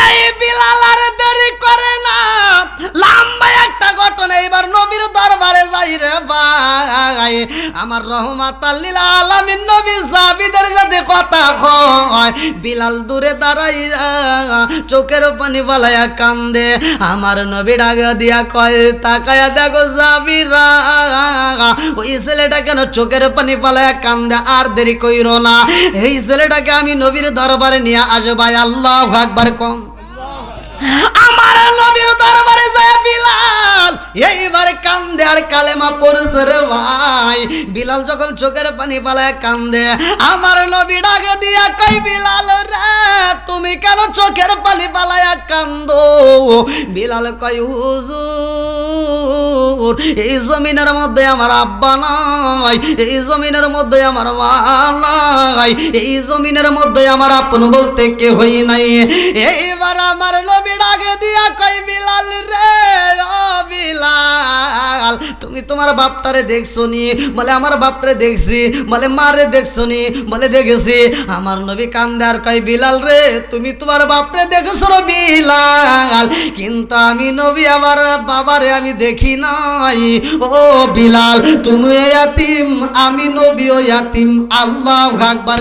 এই বিলাল আর দেরি করে না লম্বা একটা ঘটনা এবার নবীর দরবারে যাই রে ভাই আমার রহমাতাল লিল আলামিন নবী সাহাবীদের সাথে কথা কয় বিলাল দূরে দাঁড়াইয়া চোখের পানি বালায়া কান্দে আমার নবী ডাক দিয়া কয় তাকায়া দেখো সাহাবীরা ওই ছেলেটা কেন চোখের পানি পালায়া কান্দে আর দেরি কইরো না এই ছেলেটাকে আমি নবীর দরবারে নিয়ে আসবো আল্লাহু আকবার কম আমার নবীর দরবারে যায় বিলাল এইবার কান্দে আর কালেমা পড়ছে রে ভাই বিলাল যখন চোখের পানি পালায় কান্দে আমার নবী ডাকে দিয়া কই বিলাল রে তুমি কেন চোখের পানি পালায়া কান্দো বিলাল কই হুজুর এই জমিনের মধ্যে আমার আব্বা নাই এই জমিনের মধ্যে আমার মা নাই এই জমিনের মধ্যে আমার আপন বলতে কেউই নাই এইবার আমার নবী ডাকে দিয়া কই বিলাল রে ও বিলাল তুমি তোমার বাপটারে দেখছো নি বলে আমার বাপরে দেখছি বলে মারে দেখছো নি বলে দেখেছি আমার নবী কান্দে আর কই বিলাল রে তুমি তোমার বাপরে দেখছো রে বিলাল কিন্তু আমি নবী আমার বাবারে আমি দেখি নাই ও বিলাল তুমি ইয়াতিম আমি নবীও ইয়াতিম আল্লাহু আকবার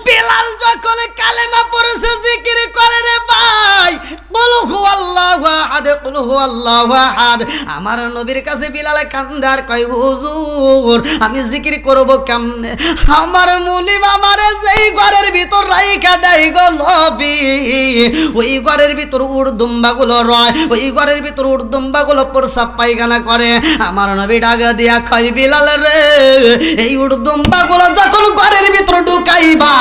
বিলাল যখন কালেমা পড়েছে জিকির করে রে ভাই বলু হুয়াল্লাহু আহাদ কুল হুয়াল্লাহু আহাদ আমার নবীর কাছে বিলাল কান্দে আর কয় হুজুর আমি জিকির করব কেমনে আমার মুনিব আমারে যেই ঘরের ভিতর রাইখা দেয় গো নবী ওই ঘরের ভিতর উড়দুম্বাগুলো রয় ওই ঘরের ভিতর উড়দুম্বাগুলো প্রসাব পায়খানা করে আমার নবী ডাক দিয়া কয় বিলাল রে এই উড়দুম্বাগুলো যখন ঘরের ভিতর ঢুকাইবা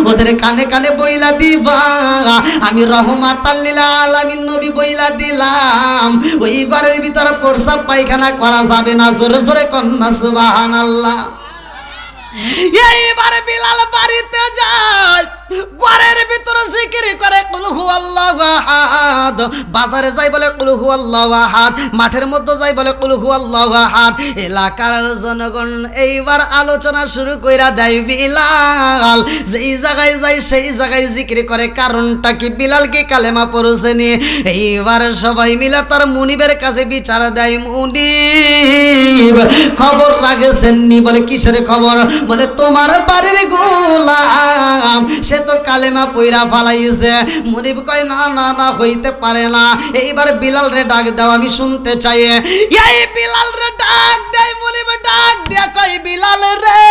ওদের কানে কানে বইলা দিবা আমি রহমাতাল লিল আলামিন নবী বইলা দিলাম ওই ঘরের ভিতরে প্রসাব পায়খানা করা যাবে না জোরে জোরে কন্যা সুবহানাল্লাহ এইবার বিলাল বাড়িতে যায় ঘরের ভিতরে জিকির করে কুল হুয়াল্লাহু আহাদ বাজারে যাই বলে কুল হুয়াল্লাহু আহাদ, মাঠের মধ্যে যাই বলে কুল হুয়াল্লাহু আহাদ। এলাকার জনগণ এইবার আলোচনা শুরু কইরা দেয় বিলাল যেই জায়গায় যাই সেই জায়গায় জিকির করে, কারণটা কি? বিলাল কি কালেমা পড়ছেনি? এইবার সবাই মিলে তার মুনিবের কাছে বিচার দেয়, মুনিব খবর রাখছেন নি? বলে কিসের খবর? বলে তোমার বাড়ির গোলাম সে তো কালেমা পইরা ফালাইছে। মুনিব কয় না না না, হইতে পারে না। এইবার বিলাল রে ডাক দাও, আমি শুনতে চাই। এই বিলাল রে ডাক দেয়, মুনিব ডাক দিয়া কয় বিলাল রে,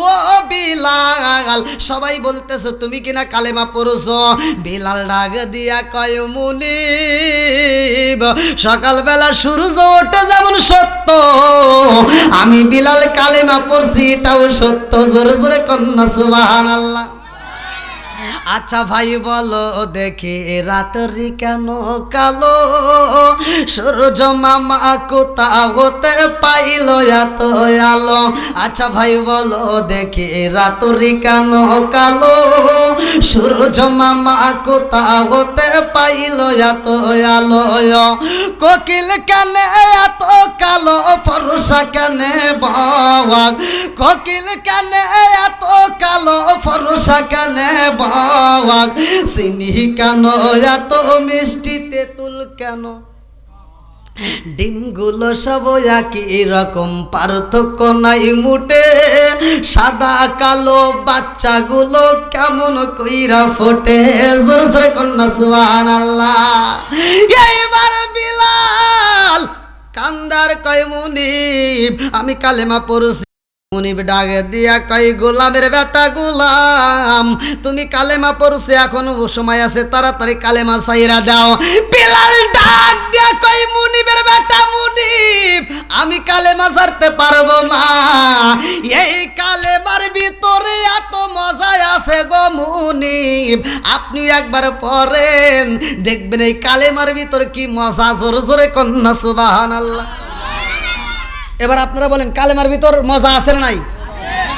ও বিলাল, সবাই বলতেছে তুমি কিনা কালেমা পড়ছো। বিলাল ডাক দিয়া কয় মুনিব সকালবেলা সূর্য ওঠে যেমন সত্য, আমি বিলাল কালেমা পড়ছি এটাও সত্য। জোরে জোরে কন্যা সুবহানাল্লাহ। আচ্ছা ভাই বলো দেখি রাত্রি কেন কালো, সূর্য মামা কোথা হতে পাইল এত আলো? আচ্ছা ভাই বলো দেখি রাত্রি কেন কালো, সূর্য মামা কোথা হতে পাইল এত আলো? কোকিল কেনে এত কালো, ফর্সা কেনে বাবা? কোকিল কেনে এত কালো, ফর্সা কেনে বাবা? চিনি কেন এত মিষ্টি, তেঁতুল কেন? ডিমগুলো সব একই রকম, পার্থক্য নাই মুটে। সাদা কালো বাচ্চাগুলো কেমন কইরা ফোটে। জোরে জোরে কন্যা সুবহানাল্লাহ। এইবার বিলাল কান্দার কয় মুনিব আমি কালেমা পড়ছি। মুনিব ডাক দিয়া কয় গোলামের বেটা গোলাম, তুমি কালেমা পড়ছে, এখন সময় আছে, তাড়াতাড়ি কালেমা ছাইরা দাও। বিলাল ডাক দিয়া কয় মুনিবের বেটা মুনিব, আমি কালেমা ছাড়তে পারবো না। এই কালেমার ভিতরে এত মজা আছে গো মুনিব, আপনি একবার পড়েন দেখবেন এই কালেমার ভিতর কি মজা। জোরে জোরে কন্যা সুবহানাল্লাহ। এবার আপনারা বলেন কালেমার ভিতর মজা আছে না নাই?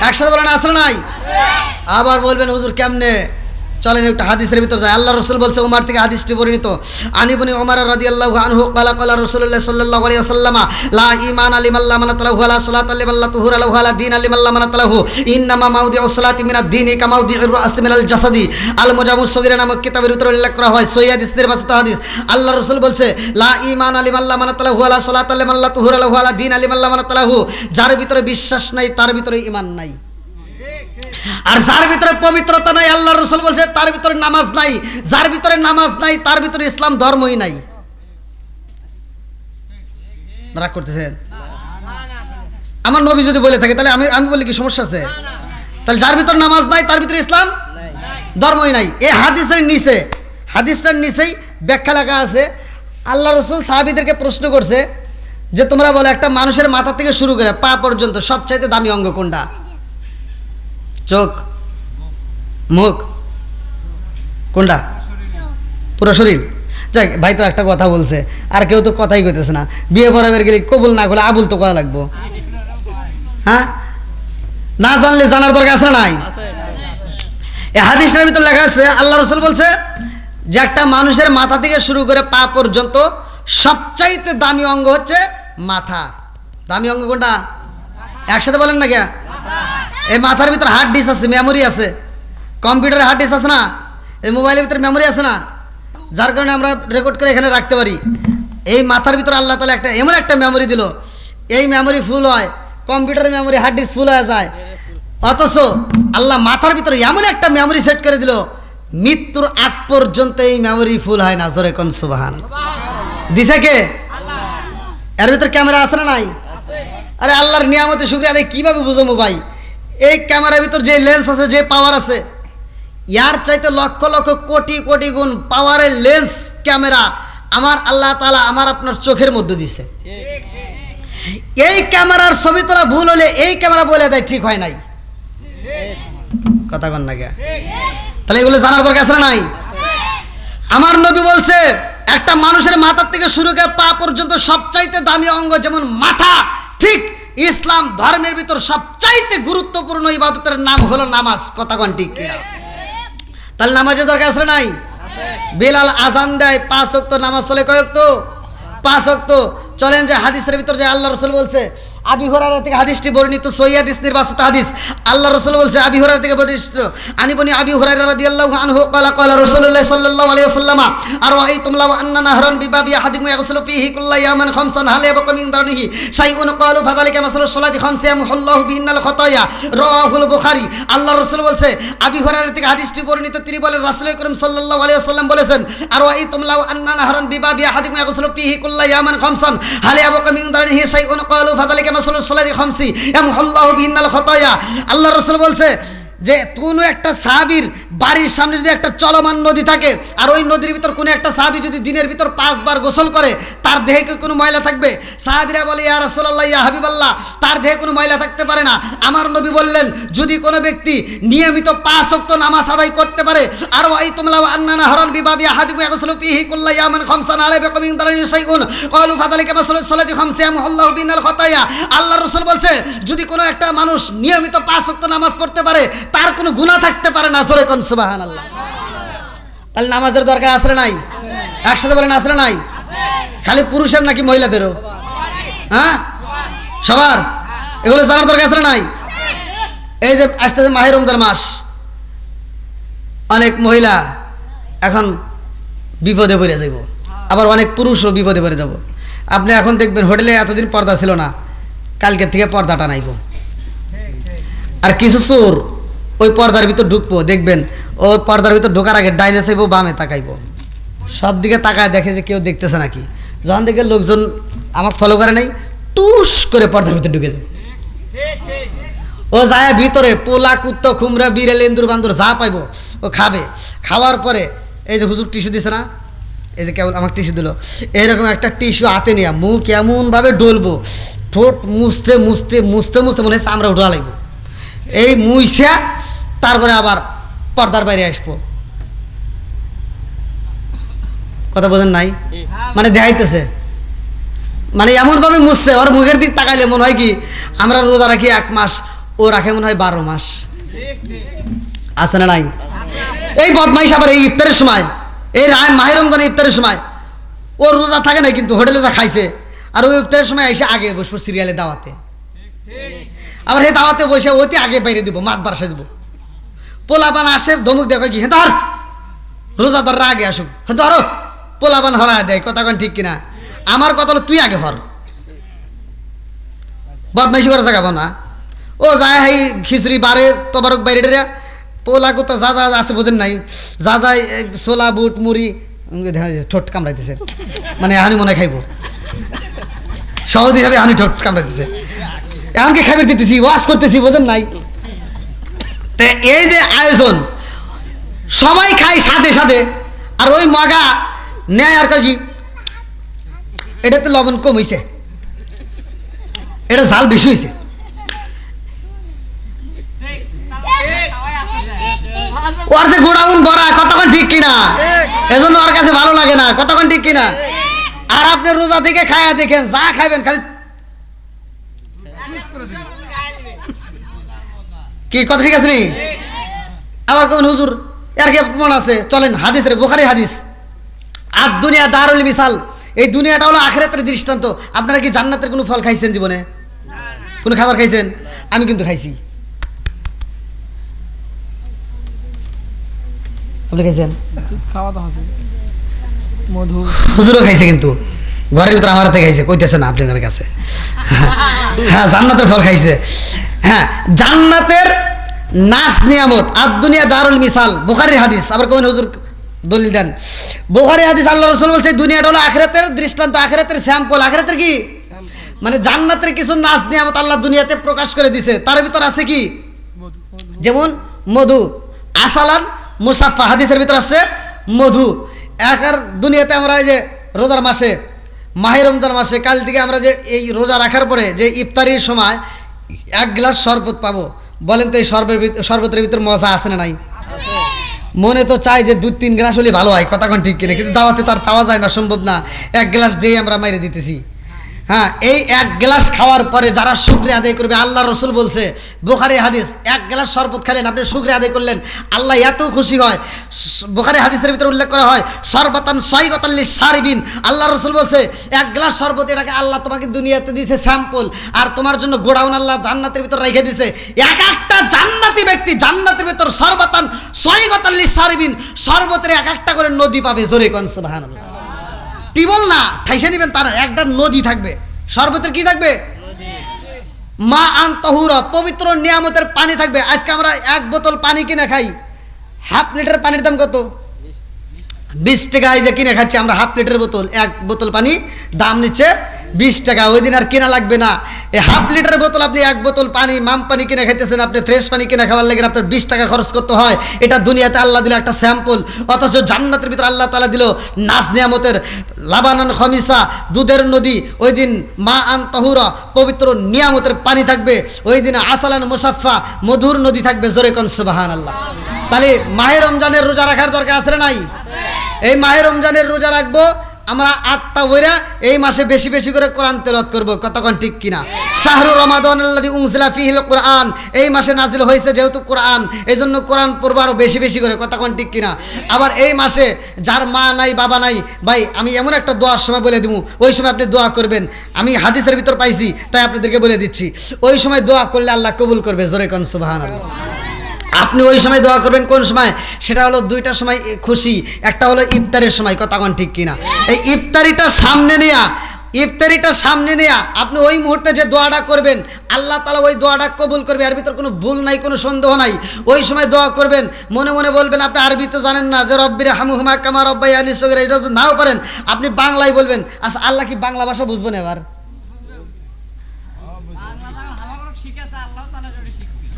একসাথে বলেন আছে না নাই? আবার বলবেন হুজুর কেমনে? চলেন একটা হাদিসের ভিতর যায়। আল্লাহ রাসূল বলছে, ওমর থেকে হাদিসটি বর্ণিত, আনিবনি ওমর রাদিয়াল্লাহু আনহু ক্বালা ক্বালা রাসূলুল্লাহ সাল্লাল্লাহু আলাইহি ওয়াসাল্লাম লা ঈমানা লিমান লা মানাত লাহু ওয়ালা সালাতা লিমান লা তুহুরা লাহু ওয়ালা দীনা লিমান লা মানাত লাহু, ইন্নামা মাউদিউস সালাতি মিনাদ দীনি কামা মাউদিউর রাসি মিনাল জাসাদি। আল মুজামুস সগীরা নামক কিতাবের ভিতরে উল্লেখ করা হয়, সহিহ হাদিসের বাসিত হাদিস। আল্লাহ রাসূল বলছে লা ঈমানা লিমান লা মানাত লাহু ওয়ালা সালাতা লিমান লা তুহুরা লাহু ওয়ালা দীনা লিমান লা মানাত লাহু। যার ভিতরে বিশ্বাস নাই তার ভিতরে ঈমান নাই, আর যার ভিতরে পবিত্রতা নাই আল্লাহ রাসূল বলছে তার ভিতরে নামাজ নাই, যার ভিতরে নামাজ নাই তার ভিতরে ইসলাম ধর্মই নাই। রাগ করতেছেন? আমার নবী যদি বলে থাকে তাহলে আমি বলি কি সমস্যা আছে? তাহলে যার ভিতরে নামাজ নাই তার ভিতরে ইসলাম ধর্মই নাই। এই হাদিসের নিচে, হাদিসটার নিচেই ব্যাখ্যা লেখা আছে। আল্লাহ রাসূল সাহাবীদেরকে প্রশ্ন করছে যে তোমরা বলো একটা মানুষের মাথা থেকে শুরু করে পা পর্যন্ত সবচাইতে দামি অঙ্গ কোনটা? চোখ, মুখ, কোনটা? পুরো শরীর। যাক ভাই তো একটা কথা বলছে, আর কেউ তো কথাই কইতেছে না। বিয়ে পড়াবার গেলে কবুল না করলে আবুল তো করা লাগবো। হ্যাঁ, না জানলে জানার দরকার আছে না নাই? এই হাদিসের ভিতর লেখা আছে আল্লাহ রাসূল বলছে যে একটা মানুষের মাথা থেকে শুরু করে পা পর্যন্ত সবচাইতে দামি অঙ্গ হচ্ছে মাথা। দামি অঙ্গ কোনটা? একসাথে বলেন না কে? এই মাথার ভিতরে হার্ড ডিস্ক আছে, মেমোরি আছে। কম্পিউটারে হার্ড ডিস্ক আছে না, এই মোবাইলের ভিতরে মেমোরি আছে না, যার কারণে আমরা রেকর্ড করে এখানে রাখতে পারি। এই মাথার ভিতরে আল্লাহ তাআলা একটা এমন একটা মেমোরি দিল, এই মেমোরি ফুল হয়, কম্পিউটারের মেমোরি হার্ড ডিস্ক ফুল হয়ে যায়। অথচ আল্লাহ মাথার ভিতরে এমন একটা মেমোরি সেট করে দিল, মৃত্যুর আগ পর্যন্ত এই মেমোরি ফুল হয় না। জোরে কোন সুবহানাল্লাহ। দিছে কে? এর ভিতরে ক্যামেরা আছে না নাই? আরে আল্লাহর নিয়ামতে শুকরিয়া আদায় কিভাবে বুঝবো ভাই? এই ক্যামেরার ভিতর যে লেন্স আছে, যে পাওয়ার আছে, ইয়ার চাইতে লক্ষ লক্ষ কোটি কোটি গুণ পাওয়ারের লেন্স ক্যামেরা আমার আল্লাহ তাআলা আমার আপনার চোখের মধ্যে দিছে। এই ক্যামেরার ছবি তোলা ভুল হলে এই ক্যামেরা বলে দেয় ঠিক হয় নাই। কথা কন না কে? তাহলে এগুলো জানার দরকার আছে না নাই? আমার নবী বলছে একটা মানুষের মাথার থেকে শুরু করে পা পর্যন্ত সবচাইতে দামি অঙ্গ যেমন মাথা, ঠিক ইসলাম ধর্মের ভিতর সবচাইতে গুরুত্বপূর্ণ ইবাদতের নাম হলো নামাজ। কথা কোন ঠিক কিনা? তাহলে নামাজের দরকার আছে নাই? বেলাল আজান দেয় 5 ওয়াক্ত নামাজ চলে কয় ওয়াক্ত 5 ওয়াক্ত চলেন যে হাদিসের ভিতর যে আল্লাহ রাসূল বলছে আবি হুরায়রা থেকে হাদিসটি বর্ণিত সহিহ হাদিস নির্বাচিত হাদিস আল্লাহ রাসূল বলছে আবি হুরায়রা থেকে বর্ণিত আনিবনি আবি হুরায়রা রাদিয়াল্লাহু আনহু ক্বালা ক্বালা রাসূলুল্লাহ সাল্লাল্লাহু আলাইহি ওয়াসাল্লাম আরাআইতুম লাও আন্না নাহরান বিবাবি আহাদিকুম ইয়াগসিলু ফীহি কুল্লা ইয়ামান খামসান হাল ইয়াবকা মিন দারনিহি শাইউন ক্বালু ফাযালিকা মাসালুস সালাতি খামসা ইয়ামহুল্লাহু বিহিন্নাল খাতায়া রাওয়াহুল বুখারী আল্লাহ রাসূল বলছে আবি হুরায়রা থেকে হাদিসটি বর্ণিত তিনি বলেন রাসূল করিম সাল্লাল্লাহু আলাইহি ওয়াসাল্লাম বলেছেন আরাআইতুম লাও আন্না নাহরান বিবাবি আহাদিকুম ইয়াগসিলু ফীহি কুল্লা ইয়ামান খামসান হাল ইয়াবকা মিন দারনিহি শাইউন ক্বালু ফাযালিকা মাসালুস সালাতি খামসি ইয়ামহুল্লাহু বিহিন্নাল খাতায়া আল্লাহ রাসূল বলছে যে কোনো একটা সাহাবীর বাড়ির সামনে যদি একটা চলমান নদী থাকে আর ওই নদীর ভিতর কোনো একটা সাহাবী যদি দিনের ভিতর 5 বার গোসল করে তার দেহে কি কোনো ময়লা থাকবে সাহাবীরা বলে ইয়া রাসূলুল্লাহ ইয়া হাবিবাল্লাহ তার দেহে কোনো ময়লা থাকতে পারে না আমার নবী বললেন যদি কোনো ব্যক্তি নিয়মিত 5 ওয়াক্ত নামাজ আদায় করতে পারে আর ওয়াই তুমলা আন্না নাহরান বিবাবি আহাদিকুম ইয়াগসিলু ফীহি কুল্লা ইয়ামান খামসান আলাইহি বিকুমিন দারানি শাইউন ক্বালু ফাযালিকা মাসালুস সালাতি খামসা ইয়ামহুল্লাহু বিহিন্নাল খাতায়া আল্লাহর রাসূল বলছে যদি কোনো একটা মানুষ নিয়মিত 5 ওয়াক্ত নামাজ পড়তে পারে তার কোনো গুনাহ থাকতে পারে না জোরে কোন সুবহানাল্লাহ তাহলে নামাজের দরকার আছে না নাই একসাথে বলেন আছে না নাই খালি পুরুষের নাকি মহিলাদেরও হ্যাঁ সবার এগুলো জানার দরকার আছে না নাই এই যে আসতেছে মাহে রমজান মাস অনেক মহিলা এখন বিপদে পড়ে যাব আবার অনেক পুরুষও বিপদে পড়ে যাব আপনি এখন দেখবেন হোটেলে এতদিন পর্দা ছিল না কালকে থেকে পর্দাটা নাইব আর কিছু চোর ওই পর্দার ভিতর ঢুকবো দেখবেন ও পর্দার ভিতর ঢোকার আগে ডাইনে চাইবো বামে তাকাইবো সব দিকে তাকায় দেখে যে কেউ দেখতেছে নাকি যখন দেখে লোকজন আমাকে ফলো করে নাই টুস করে পর্দার ভিতর ঢুকে যাবে ও যায় ভিতরে পোলা কুত্তো খুমরা বিড়াল এন্দুর বান্দুর যা পাইবো ও খাবে খাওয়ার পরে এই যে হুজুর টিস্যু দিছে না এই যে কেবল আমাকে টিস্যু দিল এইরকম একটা টিস্যু হাতে নিয়ে মুখ এমনভাবে ডলবো ঠোঁট মুছতে মুছতে মুছতে মুছতে মনে হয় চামড়া উঠা লাগবে এই মুইসা তারপরে আবার পর্দার বাইরে আসবো কথা বোঝেন নাই মানে দেখাইতেছে মানে এমনভাবে মুছছে ওর মুখের দিক তাকাইলে মনে হয় কি আমরা রোজা রাখি 1 মাস ও রাখে মনে হয় 12 মাস আছে না নাই এই বদমাইশ আবার এই ইফতারের সময় এই মাহে রমজানের ইফতারের সময় ও রোজা থাকে না কিন্তু হোটেলে যা খাইছে আর ওই ইফতারের সময় এসে আগে বসবো সিরিয়ালে দাওয়াতে আবার সেই দাওয়াতে বসে অতি আগে বাইরে দিব মাত বারসে দিব পোলাপান আসে ধমুক দেখো কি হ্যাঁ ধর রোজাদাররা আগে আসুক হ্যাঁ ধরো পোলাপান হরা দেয় কথা কোন ঠিক কিনা আমার কথা হলো তুই আগে হর বদমাইশি করে জাগাবো না ও যায় হাই খিচুড়ি বারে তোবারক বাইরে পোলাকু তো যা যা আছে বোঝেন নাই যা যায় ছোলা বুট মুড়ি ঠোঁট কামড়াইতেছে মানে হানি মনে খাইব সহজ হিসাবে হানি ঠোঁট কামড়াইতেছে এমনকি খাবার দিতেছি ওয়াশ করতেছি বোঝেন নাই তো এই যে আয়োজন সবাই খায় সাথে সাথে আর ওই মগা নেয় আর কি এটাতে লবণ কম হয়েছে এটা ঝাল বেশি হয়েছে ওর যে গোড়াউন ভরা কতক্ষণ ঠিক কিনা এজন্য ওর কাছে ভালো লাগে না কতক্ষণ ঠিক কিনা আর আপনি রোজা থেকে খায়া দেখেন যা খাইবেন খালি কি কথা ঠিক আছে নি আবার কোন হুজুর এর কি প্রমাণ আছে চলেন হাদিস রে বুখারী হাদিস আর দুনিয়া দারুল মিসাল এই দুনিয়াটা হলো আখিরাতের দৃষ্টান্ত আপনারা কি জান্নাতের কোনো ফল খাইছেন জীবনে কোনো খাবার খাইছেন আমি কিন্তু খাইছি আপনি খাইছেন খাওয়া তো আছে মধু হুজুরও খাইছে কিন্তু ঘরের ভিতরে আমার হাতে খাইছে কইতেছে না আপনাদের কাছে হ্যাঁ জান্নাতের ফল খাইছে হ্যাঁ জান্নাতের নাস নিয়ামত আর দুনিয়া দারুল মিসাল বুখারীর হাদিস আবার কোন হুজুর দলিল দেন বুখারী হাদিস আল্লাহ রাসূল বলেছে দুনিয়াটা হলো আখিরাতের দৃষ্টান্ত আখিরাতের স্যাম্পল আখিরাতের কি মানে জান্নাতের কিছু নাস নিয়ামত আল্লাহ দুনিয়াতে প্রকাশ করে দিয়েছে তার ভিতর আছে কি যেমন মধু আসালান মুসাফফা হাদিসের ভিতর আছে মধু একার দুনিয়াতে আমরা এই যে রোজার মাসে মাহে রমজান মাসে কাল থেকে আমরা যে এই রোজা রাখার পরে যে ইফতারির সময় 1 গ্লাস শরবত পাবো বলেন তো এই শরবতের ভিতর মজা আছে না নাই মনে তো চাই যে 2-3 গ্লাস হলে ভালো হয় কথা কোন ঠিক কিনা কিন্তু দাওয়াতে তো আর চাওয়া যায় না সম্ভব না 1 গ্লাস দিয়ে আমরা মাইরে দিতেছি হ্যাঁ, এই এক গ্লাস খাওয়ার পরে যারা শুকরিয়া আদায় করবে, আল্লাহ রসুল বলছে, বুখারী হাদিস, এক গ্লাস শরবত খেলেন, আপনি শুকরিয়া আদায় করলেন, আল্লাহ এত খুশি হয়। বুখারী হাদিসের ভিতরে উল্লেখ করা হয়, সরবতান সয়গতান লিসারিবিন, আল্লাহ রসুল বলছে এক গ্লাস শরবত, এটাকে আল্লাহ তোমাকে দুনিয়াতে দিয়েছে স্যাম্পল, আর তোমার জন্য গোডাউন আল্লাহ জান্নাতের ভিতর রেখে দিয়েছে। এক একটা জান্নাতি ব্যক্তি জান্নাতের ভিতর সরবতান সয়গতান লিসারিবিন, শরবতের এক একটা করে নদী পাবে। জোরে কোন সুবহানাল্লাহ। টিবল না, ঠাইসে নিবেন, তার একটা নদী থাকবে। শরবতের কি থাকবে? মা আন তাহুরা, পবিত্র নিয়ামতের পানি থাকবে। আজকে আমরা এক বোতল পানি কিনে খাই, হাফ লিটার পানির দাম কত? 20 টাকা। এই যে কিনে খাচ্ছি আমরা হাফ লিটার বোতল, এক বোতল পানি দাম নিচ্ছে 20 টাকা। ওই দিন আর কেনা লাগবে না, এই হাফ লিটার বোতল আপনি এক বোতল পানি, মাম পানি কিনে খাইতেছেন, আপনি ফ্রেশ পানি কিনে খাওয়ার লাগে আপনার 20 টাকা খরচ করতে হয়। এটা দুনিয়াতে আল্লাহ দিল একটা স্যাম্পল, অথচ জান্নাতের ভিতরে আল্লাহ তাআলা দিল নাজ নিয়ামতের লাবানান খমিসা, দুধের নদী। ওই দিন মা আন তাহুরা, পবিত্র নিয়ামতের পানি থাকবে। ওই দিন আসালান মুসাফা, মধুর নদী থাকবে। জোরে কোন সুবহানাল্লাহ। তাহলে মাহে রমজানের রোজা রাখার দরকার আছে না নাই? এই মাহে রমজানের রোজা রাখবো আমরা, আত্মা বইরা এই মাসে বেশি বেশি করে কোরআন তেলাওয়াত করব। কতক্ষণ ঠিক কিনা? শাহরু রমাদান আল্লাযী উনজিলা ফীহিল কোরআন, এই মাসে নাজিল হয়েছে যেহেতু কোরআন, এই জন্য কোরআন পড়বো আরও বেশি বেশি করে। কতক্ষণ ঠিক কিনা? আবার এই মাসে যার মা নাই বাবা নাই, ভাই আমি এমন একটা দোয়ার সময় বলে দিব, ওই সময় আপনি দোয়া করবেন। আমি হাদিসের ভিতর পাইছি, তাই আপনাদেরকে বলে দিচ্ছি। ওই সময় দোয়া করলে আল্লাহ কবুল করবে। জোরে কোন সুবহানাল্লাহ। আপনি ওই সময় দোয়া করবেন কোন সময়? সেটা হলো দুইটার সময় খুশি, একটা হলো ইফতারের সময়। কতক্ষণ ঠিক কিনা? এই ইফতারিটা সামনে নেয়া আপনি ওই মুহূর্তে যে দোয়াটা করবেন, আল্লাহ তাআলা ওই দোয়াটা কবুল করবে। এর ভিতর কোনো ভুল নাই, কোনো সন্দেহ নাই। ওই সময় দোয়া করবেন, মনে মনে বলবেন, আপনি আরবি তো জানেন না, যে রব্বির হামহুমা কামা রব্বায়ানি সগীরা, এটা যদি নাও পারেন আপনি বাংলায় বলবেন। আচ্ছা, আল্লাহ কি বাংলা ভাষা বুঝবেন? এবার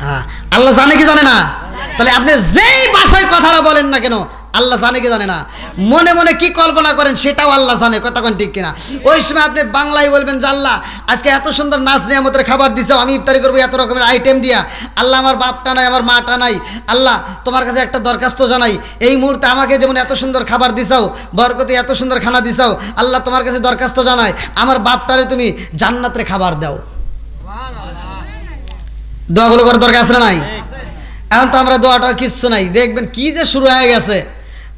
হ্যাঁ, আল্লাহ জানে কি জানে না? তাহলে আপনি যেই ভাষায় কথাটা বলেন না কেন, আল্লাহ জানে কি জানে না? মনে মনে কি কল্পনা করেন সেটাও আল্লাহ জানে। কতক্ষণ ঠিক কিনা? ওই সময় আপনি বাংলায় বলবেন যে আল্লাহ আজকে এত সুন্দর নাচ নিয়ামতের খাবার দিছো, আমি ইফতারি করবো এত রকমের আইটেম দিয়া। আল্লাহ আমার বাপটা নাই, আমার মাটা নাই, আল্লাহ তোমার কাছে একটা দরখাস্ত জানাই, এই মুহূর্তে আমাকে যেমন এত সুন্দর খাবার দিছাও, বরকতে এত সুন্দর খানা দিছাও, আল্লাহ তোমার কাছে দরখাস্ত জানাই, আমার বাপটারে তুমি জান্নাতের খাবার দাও। দোয়াগুলো করার দরকার আছে না নাই? এখন তো আমরা দোয়াটা কিচ্ছু নাই, দেখবেন কি যে শুরু হয়ে গেছে,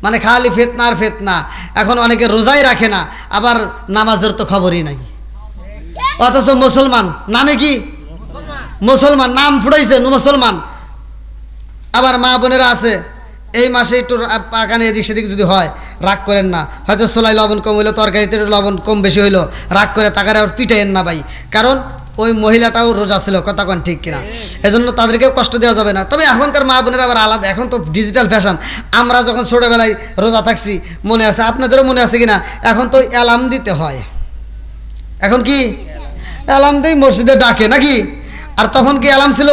মানে খালি ফিতনা আর ফিতনা। এখন অনেকে রোজাই রাখে না, আবার নামাজের তো খবরই নাই। অথচ মুসলমান নামে কি মুসলমান, নাম ফুটাইছে মুসলমান। আবার মা বোনেরা আছে, এই মাসে একটু পাকানে এদিক সেদিক যদি হয়, রাগ করেন না। হয়তো সোলাই লবণ কম হইলো, তরকারিতে লবণ কম বেশি হইলো, রাগ করে তাকারে আবার পিটাইয়েন না ভাই, কারণ ওই মহিলাটাও রোজা ছিল। কতক্ষণ ঠিক কিনা? এজন্য তাদেরকেও কষ্ট দেওয়া যাবে না। তবে এখনকার মা বোনেরা আবার আলাদা, এখন তো ডিজিটাল ফ্যাশন। আমরা যখন ছোটোবেলায় রোজা থাকছি, মনে আছে, আপনাদেরও মনে আছে কিনা, এখন তো অ্যালার্ম দিতে হয়। এখন কি অ্যালার্ম দিয়ে মসজিদে ডাকে নাকি? আর তখন কি অ্যালার্ম ছিল?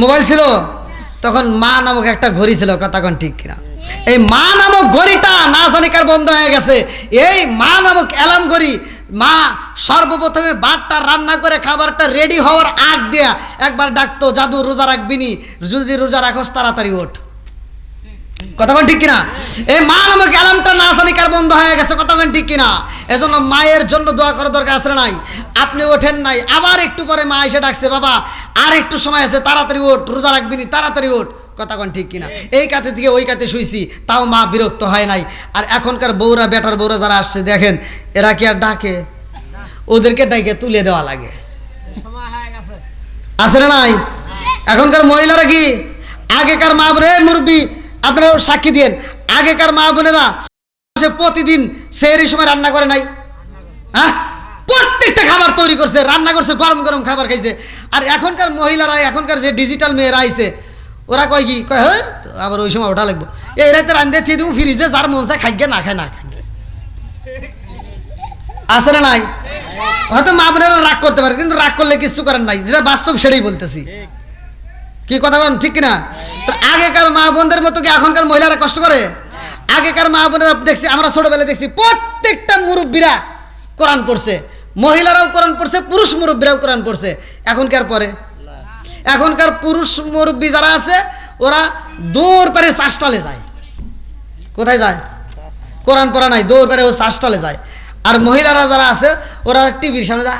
মোবাইল ছিল? তখন মা নামক একটা ঘড়ি ছিল। কতক্ষণ ঠিক কিনা? এই মা নামক ঘড়িটা না জানি কার বন্ধ হয়ে গেছে। এই মা নামক অ্যালার্ম ঘড়ি, মা সর্বপ্রথমে ভাতটা রান্না করে খাবারটা রেডি হওয়ার আগ দিয়া একবার ডাকতো, জাদু রোজা রাখবি নি, যদি রোজা রাখোস তাড়াতাড়ি ওঠ। কতক্ষণ ঠিক কিনা? এই মা নামক অ্যালার্মটা না জানি কার বন্ধ হয়ে গেছে। কতক্ষণ ঠিক কিনা? এজন্য মায়ের জন্য দোয়া করার দরকার আছে নাই? আপনি ওঠেন নাই, আবার একটু পরে মা এসে ডাকছে, বাবা আর একটু সময় আছে, তাড়াতাড়ি ওঠ, রোজা রাখবি নি, তাড়াতাড়ি ওঠ। কতক্ষণ ঠিক কিনা? এই কাতে থেকে ওই কাতে শুইছি, তাও মা বিরক্ত হয় নাই। আর এখনকার বউরা, বেটার বউরা যারা আসছে, দেখেন এরা কি আর ডাকে? ওদেরকে ডাকে তুলে দেওয়া লাগে। আছে না নাই? এখনকার মহিলারা কি, আগেকার মা বোনে, মুরব্বী আপনারা সাক্ষী দিয়েন, আগেকার মা বোনেরা প্রতিদিন সেহরির সময় রান্না করে নাই? হ্যাঁ, প্রত্যেকটা খাবার তৈরি করছে, রান্না করছে, গরম গরম খাবার খাইছে। আর এখনকার মহিলারা, এখনকার যে ডিজিটাল মেয়েরা আইছে, ওরা কয় কি কয়, হ্যাঁ আবার ওই সময় ওঠা লাগবো, এই রাতে রান্ধে দিয়ে দেবো ফ্রিজে, যার মন চায় খাইগে, না খায় না খায়। আছে না নাই? হয়তো মা বোনেরা রাগ করতে পারে, কিন্তু রাগ করলে কিছু করার নাই, যেটা বাস্তব সেটাই বলতেছি। কি কথা বলেন ঠিক কিনা? তো আগেকার মা বোনদের মতো কি এখনকার মহিলারা কষ্ট করে? আগেকার মা বোনেরা দেখছি, আমরা ছোটবেলায় দেখছি প্রত্যেকটা মুরব্বীরা কোরআন পড়ছে, মহিলারাও কোরআন পড়ছে, পুরুষ মুরব্বীরাও কোরআন পড়ছে। এখনকার পরে এখনকার পুরুষ মুরব্বী যারা আছে, ওরা দৌড় পারে চাষটালে যায়। কোথায় যায়? কোরআন পড়া নাই, দৌড় পারে ও চাষটালে যায়। আর মহিলারা যারা আছে ওরা টিভির সামনে যা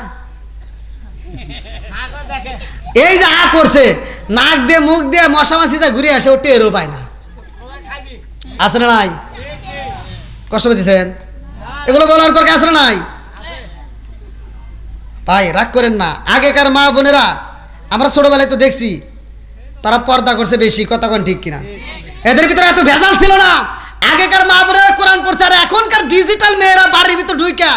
এই যে হা করছে, নাক দিয়ে মুখ দিয়ে মশা মাছি যা ঘুরে আসে, ও টেরও পায় না। আছে না নাই? কষ্ট পেতেছেন? এগুলো বলার দরকার আছে না নাই? ভাই রাগ করেন না। আগেকার মা বোনেরা আমরা ছোটবেলায় তো দেখছি তারা পর্দা করছে বেশি, কথা কোন ঠিক কিনা? এদের ভিতরে এত ভেজাল ছিল না। আগেকার মা বোনেরা কোরআন পড়ছে, আর এখনকার ডিজিটাল মেয়েরা বাড়ির ভিতর ঢুইকা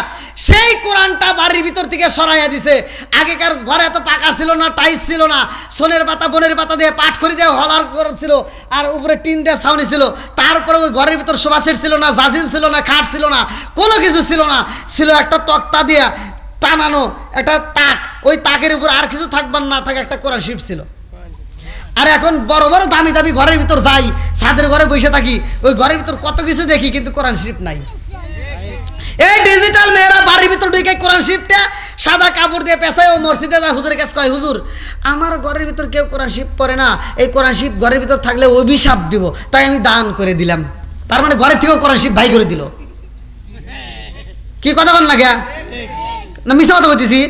সেই কোরআনটা বাড়ির ভিতর থেকে সরাইয়া দিছে। আগেকার ঘরে এত পাকা ছিল না, টাইস ছিল না, সোনের পাতা বনের পাতা দিয়ে পাট করে দিয়ে হলার ছিল, আর উপরে টিন দিয়ে ছাউনি ছিল। তারপরে ওই ঘরের ভিতর সোফা সেট ছিল না, জাজিম ছিল না, খাট ছিল না, কোনো কিছু ছিল না। ছিল একটা তক্তা দিয়া টানানো একটা তাক, ওই তাকের উপর আর কিছু থাকবার না থাকে একটা কোরআন শরীফ ছিল। আর এখন বড় বড় দামি দামি ঘরের ভিতর যাই, ছাদের ঘরে বসে থাকি, ওই ঘরের ভিতর কত কিছু দেখি, কিন্তু কোরআন শরীফ নাই। এই ডিজিটাল মেয়েরা বাড়ির ভিতর ঢুকে কোরআন শরীফটা সাদা কাপড় দিয়ে পেঁচায় ও মসজিদে যায়, হুজুরের কাছে কয়, হুজুর আমার ঘরের ভিতর কেউ কোরআন শরীফ পড়ে না, এই কোরআন শরীফ ঘরের ভিতর থাকলে অভিশাপ দিব, তাই আমি দান করে দিলাম। তার মানে ঘরের থেকেও কোরআন শরীফ ভাই করে দিল। কি কথা বল না গিয়া না, মিশা কথা বলতেছি?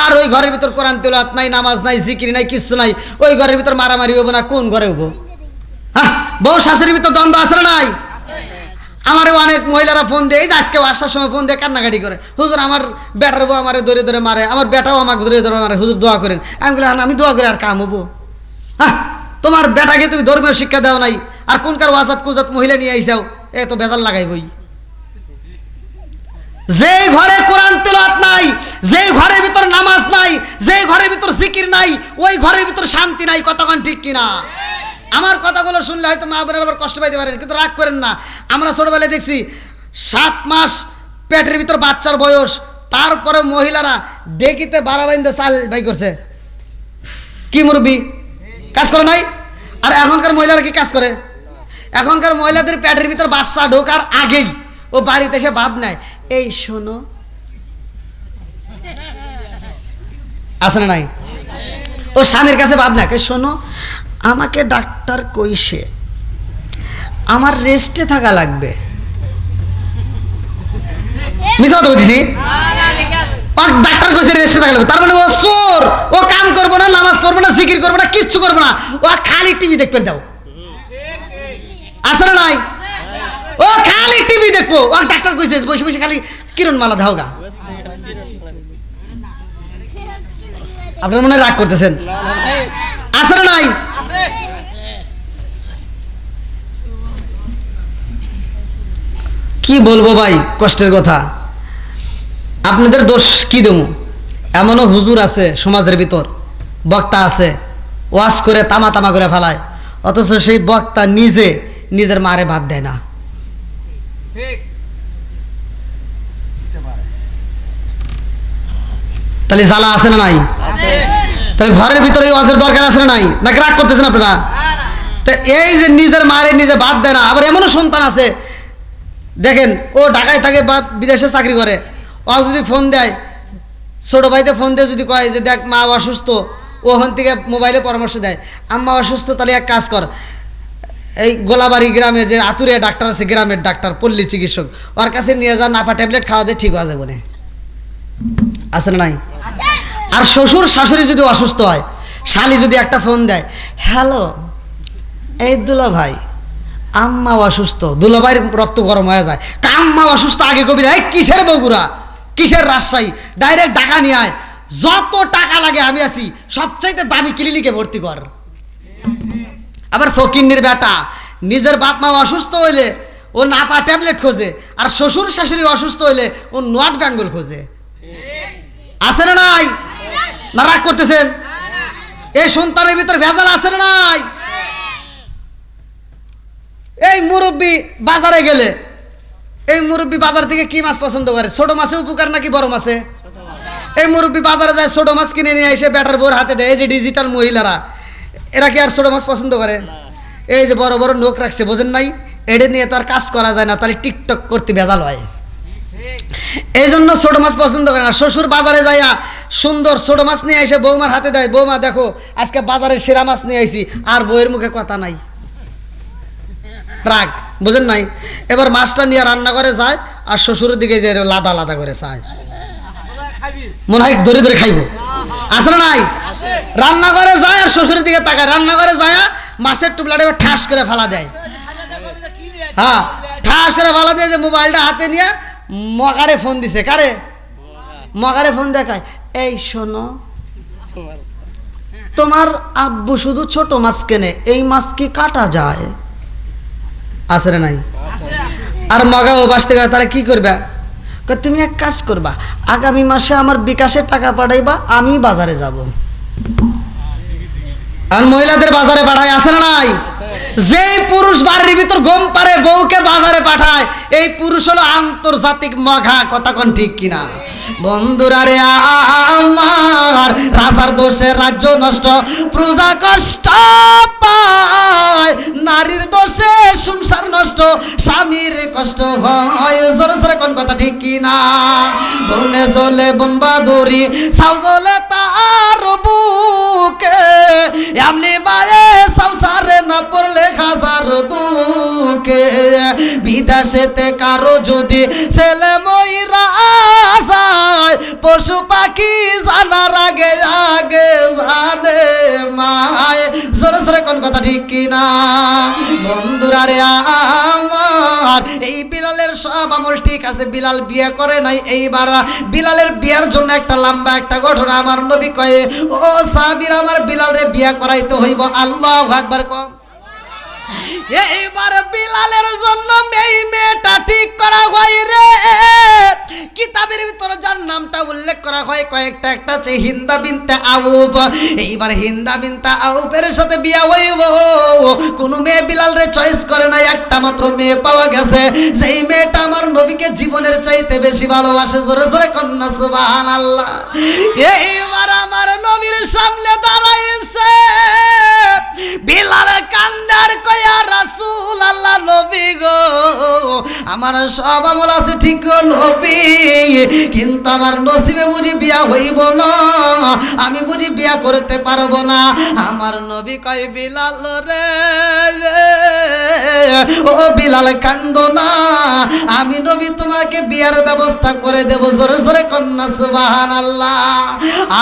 আর ওই ঘরের ভিতর কোরআন তেলাওয়াত নাই, নামাজ নাই, জিকির নাই, কিচ্ছু নাই। ওই ঘরের ভিতর মারামারি হবো না, কোন ঘরে হবো? হ্যাঁ, বউ শাশুড়ির ভিতর দ্বন্দ্ব আছে না নাই? আমারও অনেক মহিলারা ফোন দিয়ে, এই যে আজকে আসার সময় ফোন দিয়ে কান্নাকাটি করে, হুজুর আমার বেটার বউ আমারে ধরে ধরে মারে, আমার বেটাও আমাকে ধরে ধরে মারে, হুজুর দোয়া করেন। আমি বললাম আমি দোয়া করে আর কাম হবো? হ্যাঁ, তোমার বেটাকে তুমি ধর্মীয় শিক্ষা দেও নাই, আর কোনকার ওয়াজাত কুজাত মহিলা নিয়ে আইসাও, এ তো বেজাল লাগাইবই। যে ঘরে কোরআন তেলাওয়াত নাই, যে ঘরের ভিতর নামাজ নাই, যে ঘরের ভিতর জিকির নাই, ওই ঘরের ভিতর শান্তি নাই। কতক্ষণ ঠিক কিনা? আমার কথাগুলো শুনলে হয়তো মা বোনেরা আবার কষ্ট পাইতে পারেন, কিন্তু রাগ করেন না। আমরা ছোটবেলায় দেখছি 7 মাস পেটের ভিতর বাচ্চার বয়স, তারপরে মহিলারা ডেকিতে বাড়াবাইন্দে চাল বাই করছে। কি মুরব্বি কাজ করে নাই? আর এখনকার মহিলারা কি কাজ করে? এখনকার মহিলাদের পেটের ভিতর বাচ্চা ঢোকার আগেই ও বাড়িতে এসে ভাব নেয়, এই শোনো, আছে না নাই? ও স্বামীর কাছে ভাব নেয়, শোনো আমাকে ডাক্তার কইছে আমার রেস্টে থাকা লাগবে। মিছা কথা বলতেছি? ডাক্তার কইছে রেস্টে থাকা লাগবে, তার মানে ও চোর, ও কাম করবো না, নামাজ পড়বো না, জিকির করবো না, কিচ্ছু করবো না, ও খালি টিভি দেখবে। দাও, আছে না নাই? ও খালি টিভি দেখবো, ও ডাক্তার কইছে বসে বসে খালি কিরণ মালা দাও গা। আপনার মনে রাগ করতেছেন? আছে না নাই? কি বলবো ভাই, কষ্টের কথা। আপনাদের দোষ কি দেবো? এমনও হুজুর আছে সমাজের ভিতর, বক্তা আছে, ওয়াজ করে তামা তামা করে ফেলায়, অথচ সেই বক্তা নিজে নিজের মারে ভাত দেয় না। তাহলে জ্বালা আছে না নাই? তাহলে ঘরের ভিতরে ওয়াজের দরকার আছে না নাই? নাকি রাগ করতেছেন আপনারা? তা এই যে নিজের মারে নিজে ভাত দেয় না, আবার এমনও সন্তান আছে দেখেন, ও ঢাকায় থাকে বা বিদেশে চাকরি করে, ও যদি ফোন দেয়, ছোট ভাইতে ফোন দিয়ে যদি কয় যে দেখ মা অসুস্থ, ওখান থেকে মোবাইলে পরামর্শ দেয়, আম্মা অসুস্থ, তাহলে এক কাজ কর, এই গোলাবাড়ি গ্রামে যে আতুরিয়া ডাক্তার আছে, গ্রামের ডাক্তার, পল্লী চিকিৎসক, ওর কাছে নিয়ে যা, নাফা ট্যাবলেট খাওয়া দিয়ে ঠিক হয়ে যাবে। আছে না নাই? আর শ্বশুর শাশুড়ি যদি অসুস্থ হয়, শালি যদি একটা ফোন দেয়, হ্যালো এই দুলা ভাই আম্মা অসুস্থ, দুলা ভাইয়ের রক্ত গরম হয়ে যায়, আম্মা অসুস্থ, আগে কবি এই কিসের বগুড়া, কিসের রাজশাহী, ডাইরেক্ট ঢাকা নিয়ে আয়, যত টাকা লাগে আমি আছি, সবচাইতে দামি ক্লিনিকে ভর্তি কর। আবার ফকিন্নির বেটা নিজের বাপ মা অসুস্থ হইলে ও নাপা ট্যাবলেট খোঁজে, আর শ্বশুর শাশুড়ি অসুস্থ হইলে ও নোয়াট গাঙ্গুল খোঁজে। আছে না নাই? না রাগ করতেছেন? এই সন্তানের ভিতর ভেজাল আছে না নাই? এই মুরব্বী বাজারে গেলে, এই মুরব্বী বাজার থেকে কি মাছ পছন্দ করে? ছোট মাছে উপকার নাকি বড় মাছে? এই মুরব্বী বাজারে যায়, ছোট মাছ কিনে নিয়ে এসে বেটার বোর হাতে দেয়। এই যে ডিজিটাল মহিলারা, এরা কি আর ছোট মাছ পছন্দ করে? এই যে বড় বড় নোক রাখছে, বোঝেন নাই? এডে নিয়ে তো আর কাজ করা যায় না, তাহলে টিকটক করতে ভেজাল হয়। এই জন্য ছোট মাছ পছন্দ করে না। শ্বশুর বাজারে যাইয়া সুন্দর ছোট মাছ নিয়ে এসে বৌমার হাতে দেয়, বৌমা দেখো আজকে বাজারে সেরা মাছ নিয়ে আইছি, আর বউয়ের মুখে কথা নাই, রাগ, বোঝেন নাই? এবার মাছটা নিয়ে রান্না করে যায়, আর শ্বশুরের দিকে যে লাদা লাদা করে চায়, মনে হয় ধরে ধরে খাইব। আছে না নাই? রান্নাঘরে যায় আর শ্বশুরের দিকে তাকায়, রান্নাঘরে যায় মাছের টুকলাটা ঠাস করে ফেলা দেয়। হ্যাঁ, ঠাস করে ফেলা দেয়, যে মোবাইলটা হাতে নিয়ে মগারে ফোন দিছে। কারে? মগারে ফোন দেখায়, এই শোনো, তোমার আব্বু শুধু ছোট মাছ কেনে, এই মাছ কি কাটা যায়? আছে না নাই? আর মগা ও বাস থেকে তারা কি করবে? তুমি এক কাজ করবা, আগামী মাসে আমার বিকাশে টাকা পাঠাইবা, আমি বাজারে যাব। আর মহিলাদের বাজারে পাঠায়, আছে না নাই? যে পুরুষ বাড়ির ভিতর গম পারে বউকে বাজারে পাঠায়, এই পুরুষ হলো আন্তর্জাতিক মঘা। কথা কোন ঠিক কিনা? বন্ধুরা রে আমার, রাজার দোষে রাজ্য নষ্ট, প্রজা কষ্ট পায়, নারীর দোষে সংসার নষ্ট, স্বামীর কষ্ট হয়। জোরে জোরে কোন কথা ঠিক কিনা? বনে চলে বনবাদুরি, সাউ চলে তার বুকে, এমনি মায়ে সংসারে না পড়লে হাজার দুঃখে। বিদেশেতে কারো যদি ছেলে মইরা যায়, পশু পাখি জানার আগে আগে জানে মায়। জোরে জোরে কোন কথা ঠিক কিনা? বন্ধুরা রে আমার, এই বিলালের সব আমল ঠিক আছে, বিলাল বিয়ে করে নাই। এইবার বিলালের বিয়ার জন্য একটা লম্বা একটা ঘটনা আমার নবী কয়ে, ও সাহাবীর, আমার বিলাল রে বিয়ে করাইতে হইব। আল্লাহু আকবার কম। এইবার বিলালের জন্য এই মেয়েটা ঠিক করা হয় রে। কিতাবের ভিতরে যার নামটা উল্লেখ করা হয় কয়েকটা, একটা আছে হিন্দা বিনতে আউফ। এইবার হিন্দা বিনতে আউফের সাথে বিয়া হইব। কোন মেয়ে বিলাল রে চয়েস করে না, একটা মাত্র মেয়ে পাওয়া গেছে, যেই মেয়েটা আমার নবীকে জীবনের চাইতে বেশি ভালোবাসে। জোরে জোরে কন্যা সুবহানাল্লাহ। এইবার আমার নবীর সামনে দাঁড়াইছে বিলাল, কান্দার কয়া রাসূল আল্লাহ, নবী গো, আমার সব আমল আছে ঠিক গো নবী, কিন্তু আমার নসিবে বুঝি বিয়া হইব না, আমি বুঝি বিয়া করতে পারবো না। আমার নবী কয়, বিলাল রে, ও বিলাল কান্দো না, আমি নবী তোমাকে বিয়ার ব্যবস্থা করে দেব। জোরে জোরে কন্যা সুবহানাল্লাহ।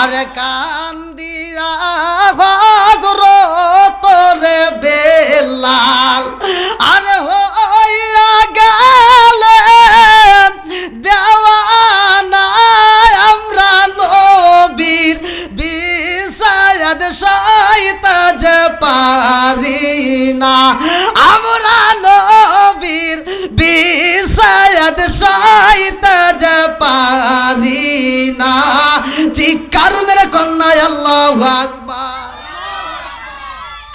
আরে কান্দিয়া হযরত রে বেলাল, আরে হইয়া গেলেন দেওয়ানা, আমরা নবীর বিষাদ সইতে যে পারি না, আমরা নবীর বিষাদ সইতে যে পারি না। চিৎকার মেরে কন্যা আল্লাহু আকবার।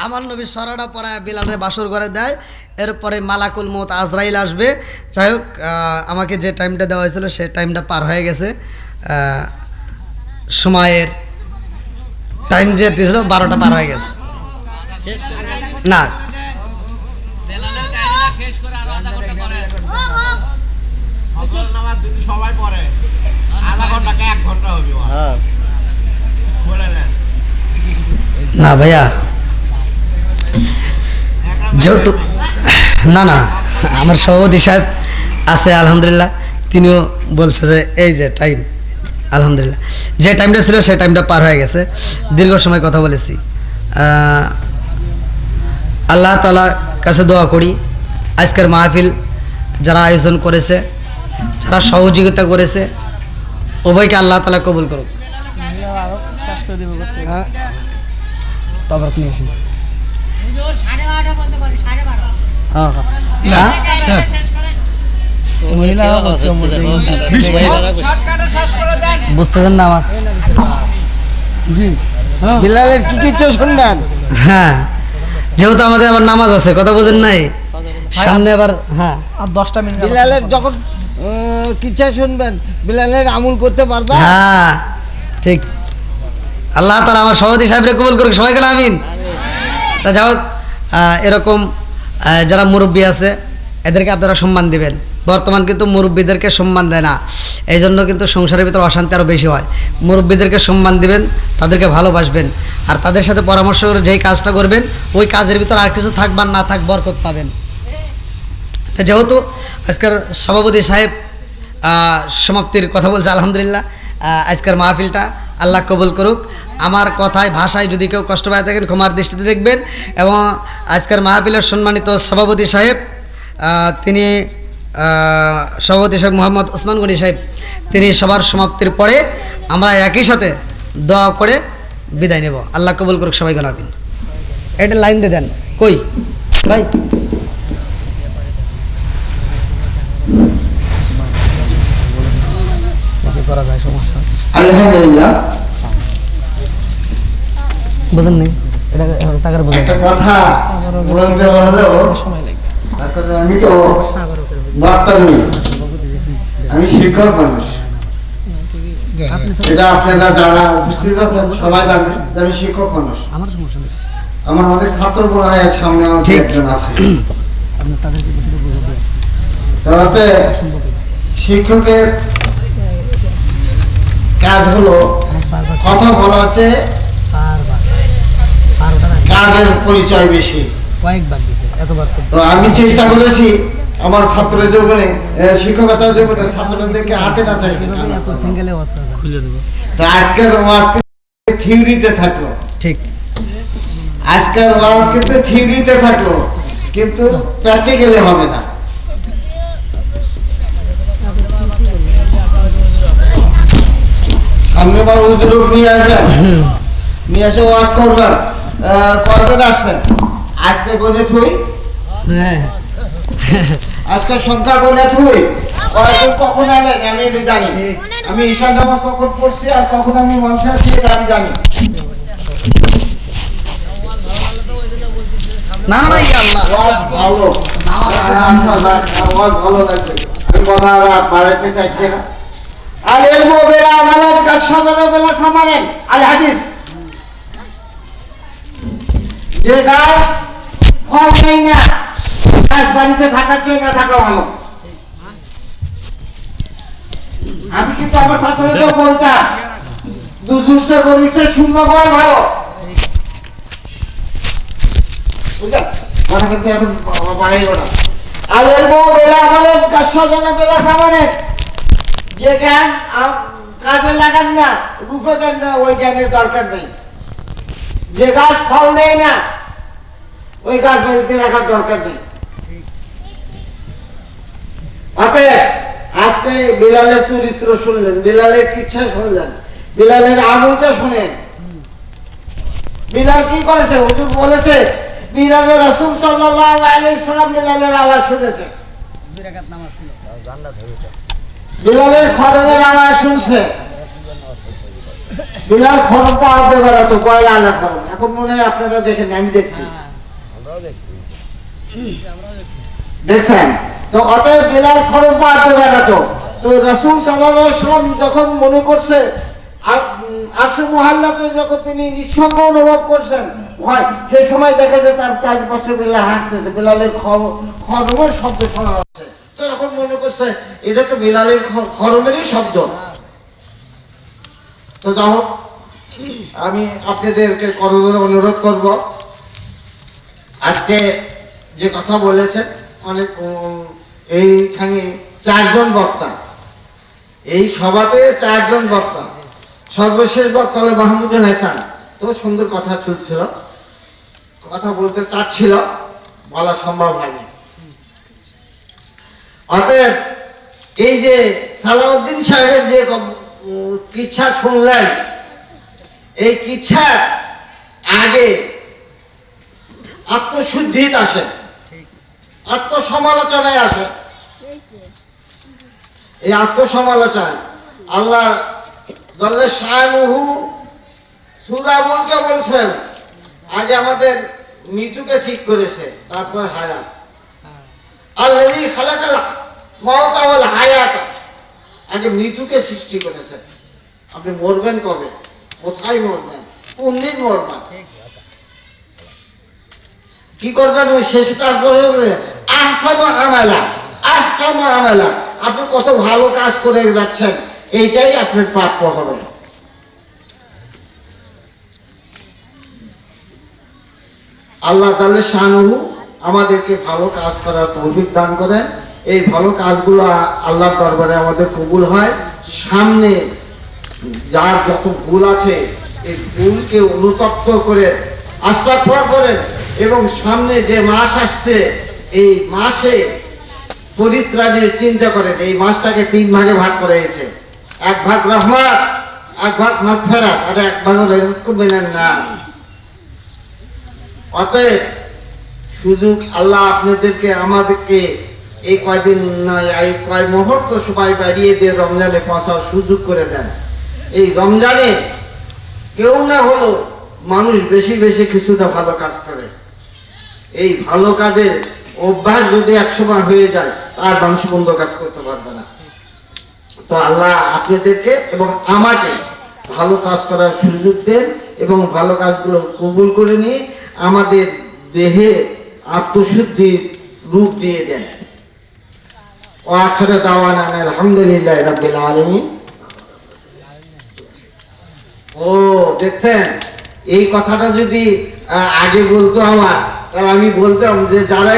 আমার নবী সরাটা পরায় বিলালের বাসর ঘরে দেয়। এরপরে মালাকুল মউত আজরাইল আসবে। যাই হোক, আমাকে যে টাইমটা দেওয়া হয়েছিল সে টাইমটা পার হয়ে গেছে। সময়ের টাইম যে দিয়েছিল 12টা পার হয়ে গেছে। না, না ভাইয়া, যেহেতু না না আমার সভাপতি সাহেব আছে আলহামদুলিল্লাহ, তিনিও বলছে যে এই যে টাইম, আলহামদুলিল্লাহ যে টাইমটা ছিল সেই টাইমটা পার হয়ে গেছে। দীর্ঘ সময় কথা বলেছি। আল্লাহ তাআলার কাছে দোয়া করি, আজকের মাহফিল যারা আয়োজন করেছে, যারা সহযোগিতা করেছে, উভয়কে আল্লাহ তাআলা কবুল করুক। বুঝতেছেন না আমার বিলালের কি কিছু শুনবেন? হ্যাঁ, যেহেতু আমাদের আবার নামাজ আছে, কথা বোঝেন নাই সামনে আবার। হ্যাঁ, আর 10টা মিনিট বিলালের যখন কিচ্ছা শুনবেন, বিলালের আমল করতে পারবা। হ্যাঁ ঠিক, আল্লাহ তাআলা আমার সভাপতি সাহেবরে কবুল করুক, সবাই বলেন আমিন। তা যাই হোক, এরকম যারা মুরব্বী আছে এদেরকে আপনারা সম্মান দিবেন। বর্তমান কিন্তু মুরব্বীদেরকে সম্মান দেয় না, এই জন্য কিন্তু সংসারের ভিতরে অশান্তি আরও বেশি হয়। মুরব্বীদেরকে সম্মান দিবেন, তাদেরকে ভালোবাসবেন, আর তাদের সাথে পরামর্শ করে যেই কাজটা করবেন ওই কাজের ভিতরে আর কিছু থাকবার না থাক বরকত পাবেন। যেহেতু আজকের সভাপতি সাহেব সমাপ্তির কথা বলছে আলহামদুলিল্লাহ। আজকের মাহফিলটা আল্লাহ কবুল করুক। আমার কথায় ভাষায় যদি কেউ কষ্ট পায় থাকেন ক্ষমার দৃষ্টিতে দেখবেন। এবং আজকের মাহফিলের সম্মানিত সভাপতি সাহেব, তিনি সভাপতি সাহেব মোহাম্মদ ওসমান গনি সাহেব, তিনি সবার সমাপ্তির পরে আমরা একই সাথে দোয়া করে বিদায় নেব। আল্লাহ কবুল করুক সবাইকে আমিন। এটা লাইন দিয়ে দেন কই ভাই। করা যায় সমস্যা আলহামদুলিল্লাহ। বুঝেন নি এটা টাকার বুঝেন একটা কথা বলতে হলো, আমি তো বার্তা নই, আমি শিক্ষক মানুষ। এটা আপনারা যারা উপস্থিত আছেন সবাই জানেন যে আমি শিক্ষক মানুষ। আমার সমস্যা নেই, আমার অনেক ছাত্র পড়া সামনে আমার একজন আছে। তাতে শিক্ষকের কাজ হলো কথা বলার চেয়ে কাজের পরিচয় বেশি। তো আমি চেষ্টা করেছি আমার ছাত্রের জীবনে, শিক্ষকতার জীবনে ছাত্রদেরকে হাতে না থাকে। তো আজকের ওয়াজ থিওরিতে থাকলো, ঠিক, আজকের ওয়াজ কিন্তু থিওরিতে থাকলো, কিন্তু প্র্যাকটিক্যালি হবে না। সামনে বার উদ্যোগ নিয়ে আসবেন, নিয়ে এসে ওয়াজ করবেন, কয়জন আসছেন আজকে বলে থুই, আজকে সংখ্যা বলে থুই, কয়জন কখন আলেন আমি এটা জানি। আমি ঈশান নামাজ কখন পড়ছি আর কখন আমি মঞ্চে আছি এটা আমি জানি। না না ওয়াজ ভালো, ওয়াজ ভালো লাগবে। আমি কথা আর বাড়াইতে চাইছি না। আল ইলমু বিলা আমালাত কাশাদারা বিলা সামানান, আল হাদিস। যে গাছ ফল দেয় না, গাছ বাড়িতে থাকা চেয়ে না থাকা ভালো। আমি কিন্তু আমার ছাত্রদের বলতাম দুষ্ট করিছে শূন্য করা ভালো, বুঝলেন? কথা কিন্তু এখন বাড়াইব না। আল ইলমু বিলা আমালাত কাশাদারা বিলা সামানান। যে জ্ঞান কাজে লাগান না, রূপে দেন না, ওই জ্ঞানের দরকার নেই। যে গাছ ফল দেয় না, ওই গাছ বাড়িতে রাখার দরকার নেই। অতএব আজকে বিলালের চরিত্র শুনলেন, বিলালের কিচ্ছা শুনলেন, বিলালের আমলটা শুনেন। বিলাল কি করেছে? হুজুর বলেছে বিলালের রাসূল সাল্লাল্লাহু আলাইহি সাল্লাম বিলালের আওয়াজ শুনেছে। দুই রাকাত নামাজ ছিল, বিলালের খড়মের আওয়াজ শুনছে। বিলাল খড়ম পাওয়াতে বেড়াতো কয়লা আলাদা খড়ম। এখন মনে হয় আপনারা দেখেন, আমি দেখছি, দেখছেন তো। অতএব বিলাল খড়ম পাওয়াতে বেড়াতো। তো রাসূল সাল্লাল্লাহু আলাইহি ওয়াসাল্লাম যখন মনে করছে, আরশে মুহাল্লাতে যখন তিনি নিঃসঙ্গ অনুভব করছেন ভয়, সেই সময় দেখা যায় তার চারপাশে বিলাল হাঁটতেছে, বিলালের খড়মের শব্দ শোনা যাচ্ছে। তো এখন মনে করছে এটা তো বিলালের খড়মেরই শব্দ। তো যাই হোক, আমি আপনাদেরকে করজোড়ে অনুরোধ করব, আজকে যে কথা বলেছেন অনেক, এইখানে 4 জন বক্তা, এই সভাতে 4 জন বক্তা, সর্বশেষ বক্তা হলো মাহমুদুল হাসান। তো সুন্দর কথা চলছিল, কথা বলতে চাচ্ছিল, বলা সম্ভব হয়নি। অতএব এই যে সালাউদ্দিন সাহেবের যে কিচ্ছা শুনলেন, এই কিচ্ছা আগে আত্মশুদ্ধিতে আসে, আত্মসমালোচনায় আসে। এই আত্মসমালোচনা আল্লাহ জাল্লা শানুহু সূরা মুলকে বলছেন, আগে আমাদের মৃত্যুকে ঠিক করেছে, তারপর হায়াত। আল্লাযী খালাকাল মাউতা ওয়াল হায়াত, আগে মৃত্যুকে সৃষ্টি করেছে। আপনি মরবেন কবে, কোথায় মরবেন, কোন দিন মরবেন, কি করবেন, ওই শেষে তারপরে আহসানু আমালা, আহসানু আমালা, আপনি কত ভালো কাজ করে যাচ্ছেন, এইটাই আপনার প্রাপ্য হবে। আল্লাহ তাআলা শানুহু আমাদেরকে ভালো কাজ করার তৌফিক দান করেন। এই ভালো কাজগুলো আল্লাহর দরবারে আমাদের কবুল হয়। সামনে যার যত ভুল আছে এই ভুলকে অনুতপ্ত করে আস্তাগফার করেন, এবং সামনে যে মাস আসছে এই মাসে পরিত্রাণের চিন্তা করেন। এই মাসটাকে 3 ভাগে ভাগ করা হয়েছে, 1 ভাগ রহমত, 1 ভাগ মাগফিরাত, আর 1 ভাগ রিজক মিনান নার। অতএব সুযোগ আল্লাহ আপনাদেরকে আমাদেরকে এই কয়দিন নয়, এই কয় মুহূর্ত সময় বাড়িয়ে দিয়ে রমজানে পৌঁছার সুযোগ করে দেন। এই রমজানে কেউ না হলো মানুষ বেশি বেশি কিছুটা ভালো কাজ করে। এই ভালো কাজের অভ্যাস যদি একসময় হয়ে যায় আর মানুষ বন্ধ কাজ করতে পারবে না। তো আল্লাহ আপনাদেরকে এবং আমাকে ভালো কাজ করার সুযোগ দেন এবং ভালো কাজগুলো কবুল করে নিয়ে আমাদের দেহে আত্মশুদ্ধির রূপ দিয়ে দেন। ও আখির দাওয়ানা আলহামদুলিল্লাহি রাব্বিল আলামিন। ও দেখছেন, এই কথাটা যদি আগে বলতো আমার, তাহলে আমি বলতাম যে যারা এই